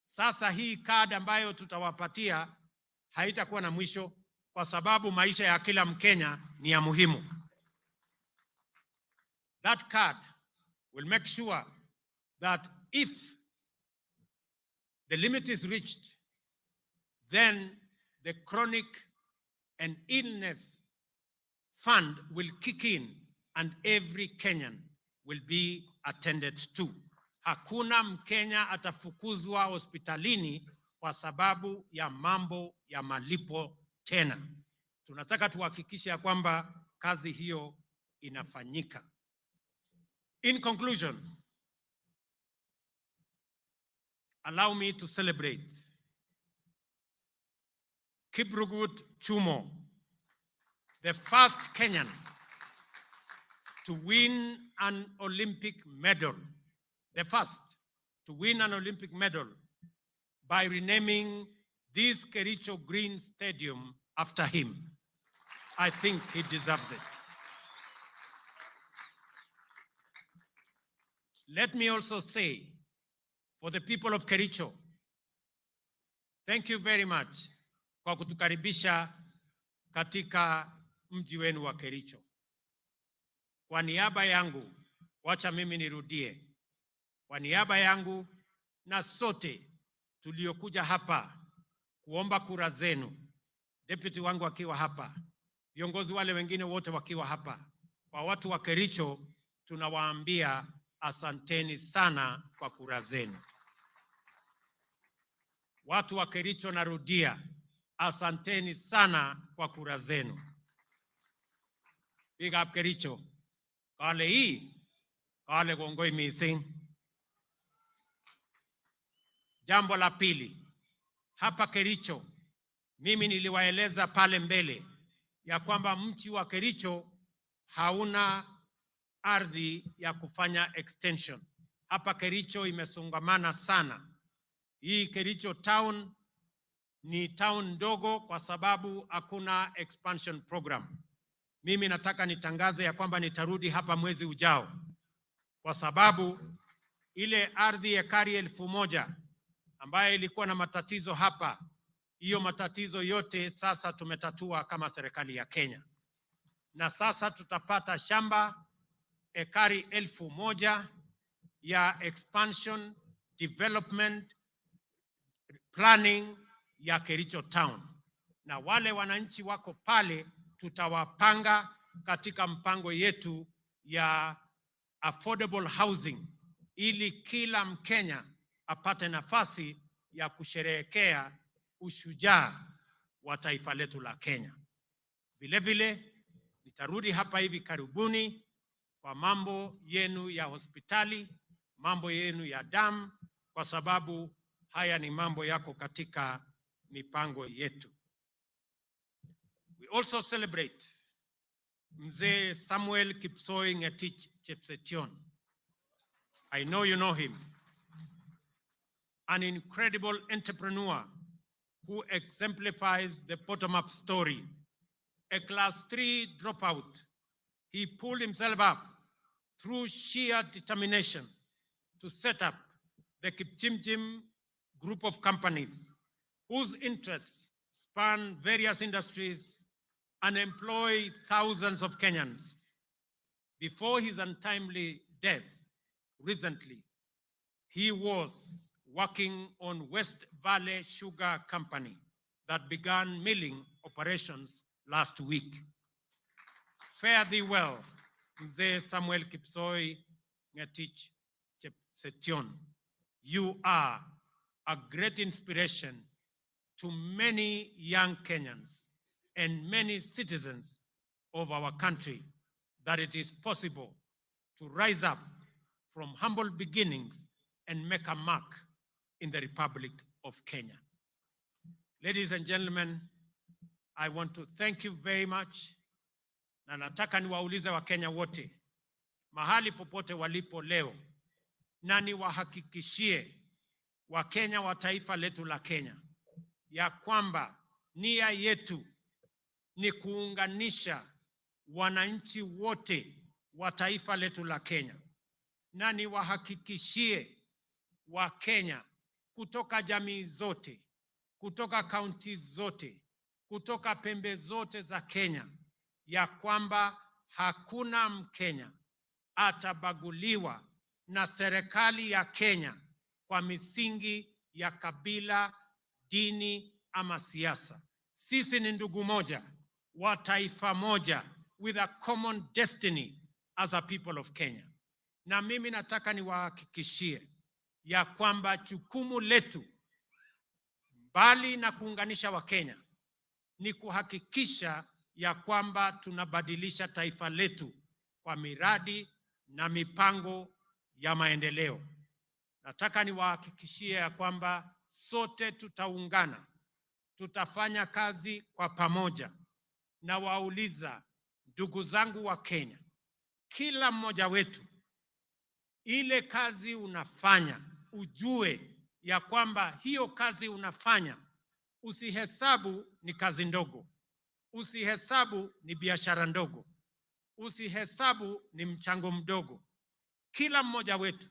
Sasa hii kadi ambayo tutawapatia haitakuwa na mwisho, kwa sababu maisha ya kila Mkenya ni ya muhimu. That card will make sure that if the limit is reached, then the chronic and illness fund will kick in and every Kenyan will be attended to. Hakuna Mkenya atafukuzwa hospitalini kwa sababu ya mambo ya malipo tena. Tunataka tuhakikishe ya kwamba kazi hiyo inafanyika. In conclusion, allow me to celebrate Kiprugut Chumo, the first Kenyan to win an Olympic medal, the first to win an Olympic medal by renaming this Kericho Green Stadium after him. I think he deserves it. Let me also say, for the people of Kericho, thank you very much kwa kutukaribisha katika mji wenu wa Kericho. Kwa niaba yangu, wacha mimi nirudie. Kwa niaba yangu na sote tuliokuja hapa kuomba kura zenu, deputy wangu akiwa hapa, viongozi wale wengine wote wakiwa hapa, kwa watu wa Kericho tunawaambia asanteni sana kwa kura zenu. Watu wa Kericho, narudia, asanteni sana kwa kura zenu. Big up Kericho. Kale hii, kale gongoi missing. Jambo la pili, hapa Kericho, mimi niliwaeleza pale mbele ya kwamba mji wa Kericho hauna ardhi ya kufanya extension. Hapa Kericho imesongamana sana. Hii Kericho town ni town ndogo kwa sababu hakuna expansion program. Mimi nataka nitangaze ya kwamba nitarudi hapa mwezi ujao, kwa sababu ile ardhi ekari 1000 ambayo ilikuwa na matatizo hapa, hiyo matatizo yote sasa tumetatua kama serikali ya Kenya. Na sasa tutapata shamba ekari 1000 ya expansion development planning ya Kericho town. Na wale wananchi wako pale tutawapanga katika mpango yetu ya affordable housing, ili kila Mkenya apate nafasi ya kusherehekea ushujaa wa taifa letu la Kenya. Vile vile nitarudi hapa hivi karibuni kwa mambo yenu ya hospitali, mambo yenu ya damu, kwa sababu haya ni mambo yako katika mipango yetu. We also celebrate Mzee Samuel Kipsoi Ngetich Chepsetion. I know you know him. An incredible entrepreneur who exemplifies the bottom-up story. A class 3 dropout, he pulled himself up through sheer determination to set up the Kipchimchim group of companies whose interests span various industries and employ thousands of Kenyans. Before his untimely death recently, he was working on West Valley Sugar Company that began milling operations last week. Fare thee well, Mzee Samuel Kipsoi Ngetich Chepsetion. You are a great inspiration to many young Kenyans and many citizens of our country, that it is possible to rise up from humble beginnings and make a mark in the Republic of Kenya. Ladies and gentlemen, I want to thank you very much. Na nataka niwaulize Wakenya wote mahali popote walipo leo, na niwahakikishie Wakenya wa taifa letu la Kenya ya kwamba nia yetu ni kuunganisha wananchi wote wa taifa letu la Kenya. Na niwahakikishie Wakenya kutoka jamii zote, kutoka kaunti zote, kutoka pembe zote za Kenya, ya kwamba hakuna Mkenya atabaguliwa na serikali ya Kenya kwa misingi ya kabila, dini ama siasa. Sisi ni ndugu moja wa taifa moja, with a common destiny as a people of Kenya. Na mimi nataka niwahakikishie ya kwamba jukumu letu, mbali na kuunganisha Wakenya, ni kuhakikisha ya kwamba tunabadilisha taifa letu kwa miradi na mipango ya maendeleo. Nataka niwahakikishie ya kwamba sote tutaungana, tutafanya kazi kwa pamoja. Na wauliza ndugu zangu wa Kenya, kila mmoja wetu, ile kazi unafanya, ujue ya kwamba hiyo kazi unafanya, usihesabu ni kazi ndogo, usihesabu ni biashara ndogo, usihesabu ni mchango mdogo. Kila mmoja wetu,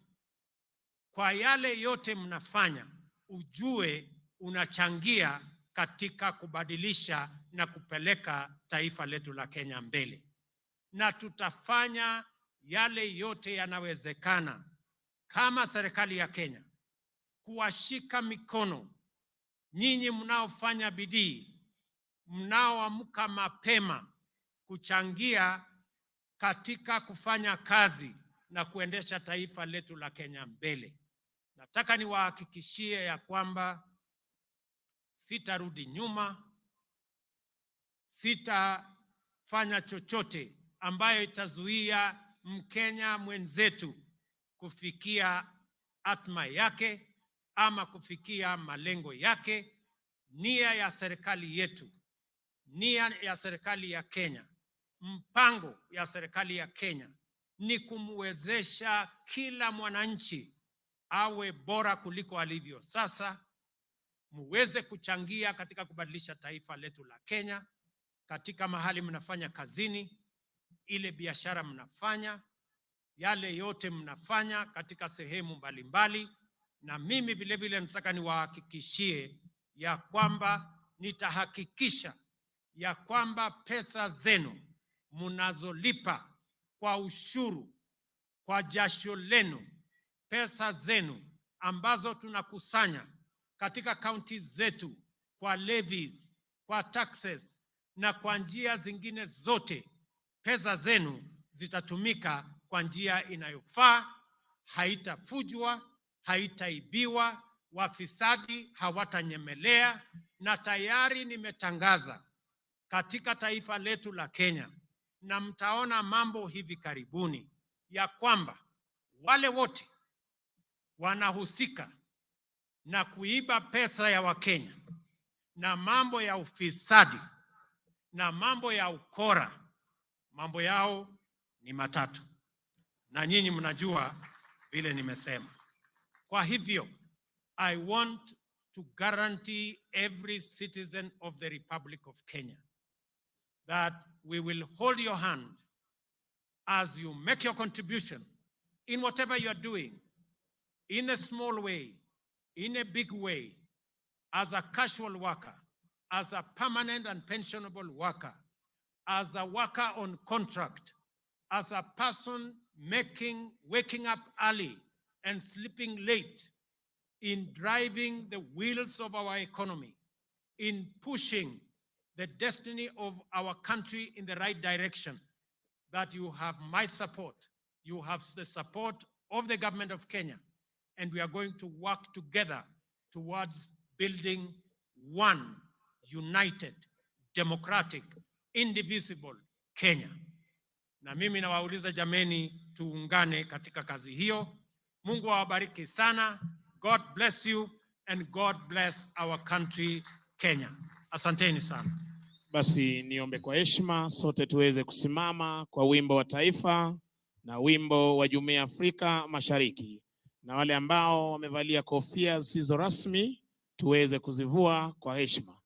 kwa yale yote mnafanya, ujue unachangia katika kubadilisha na kupeleka taifa letu la Kenya mbele. Na tutafanya yale yote yanawezekana kama serikali ya Kenya kuwashika mikono nyinyi mnaofanya bidii, mnaoamka mapema kuchangia katika kufanya kazi na kuendesha taifa letu la Kenya mbele. Nataka niwahakikishie ya kwamba sitarudi nyuma, sitafanya chochote ambayo itazuia Mkenya mwenzetu kufikia atma yake ama kufikia malengo yake. Nia ya serikali yetu, nia ya serikali ya Kenya, mpango ya serikali ya Kenya ni kumwezesha kila mwananchi awe bora kuliko alivyo sasa, muweze kuchangia katika kubadilisha taifa letu la Kenya, katika mahali mnafanya kazini, ile biashara mnafanya, yale yote mnafanya katika sehemu mbalimbali. Na mimi vile vile nataka niwahakikishie ya kwamba nitahakikisha ya kwamba pesa zenu mnazolipa kwa ushuru, kwa jasho lenu, pesa zenu ambazo tunakusanya katika kaunti zetu kwa levies, kwa taxes na kwa njia zingine zote, pesa zenu zitatumika kwa njia inayofaa, haitafujwa, haitaibiwa, wafisadi hawatanyemelea. Na tayari nimetangaza katika taifa letu la Kenya, na mtaona mambo hivi karibuni, ya kwamba wale wote wanahusika na kuiba pesa ya Wakenya na mambo ya ufisadi na mambo ya ukora, mambo yao ni matatu, na nyinyi mnajua vile nimesema. Kwa hivyo, I want to guarantee every citizen of the Republic of Kenya that we will hold your hand as you make your contribution in whatever you are doing, in a small way, in a big way, as a casual worker, as a permanent and pensionable worker, as a worker on contract, as a person waking up early and sleeping late, in driving the wheels of our economy, in pushing the destiny of our country in the right direction, that you have my support. You have the support of the government of Kenya, and we are going to work together towards building one united, democratic, indivisible Kenya. Na mimi nawauliza jameni, tuungane katika kazi hiyo. Mungu awabariki sana. God bless you and God bless our country Kenya. Asanteni sana. Basi niombe kwa heshima sote tuweze kusimama kwa wimbo wa taifa na wimbo wa Jumuiya ya Afrika Mashariki, na wale ambao wamevalia kofia zisizo rasmi tuweze kuzivua kwa heshima.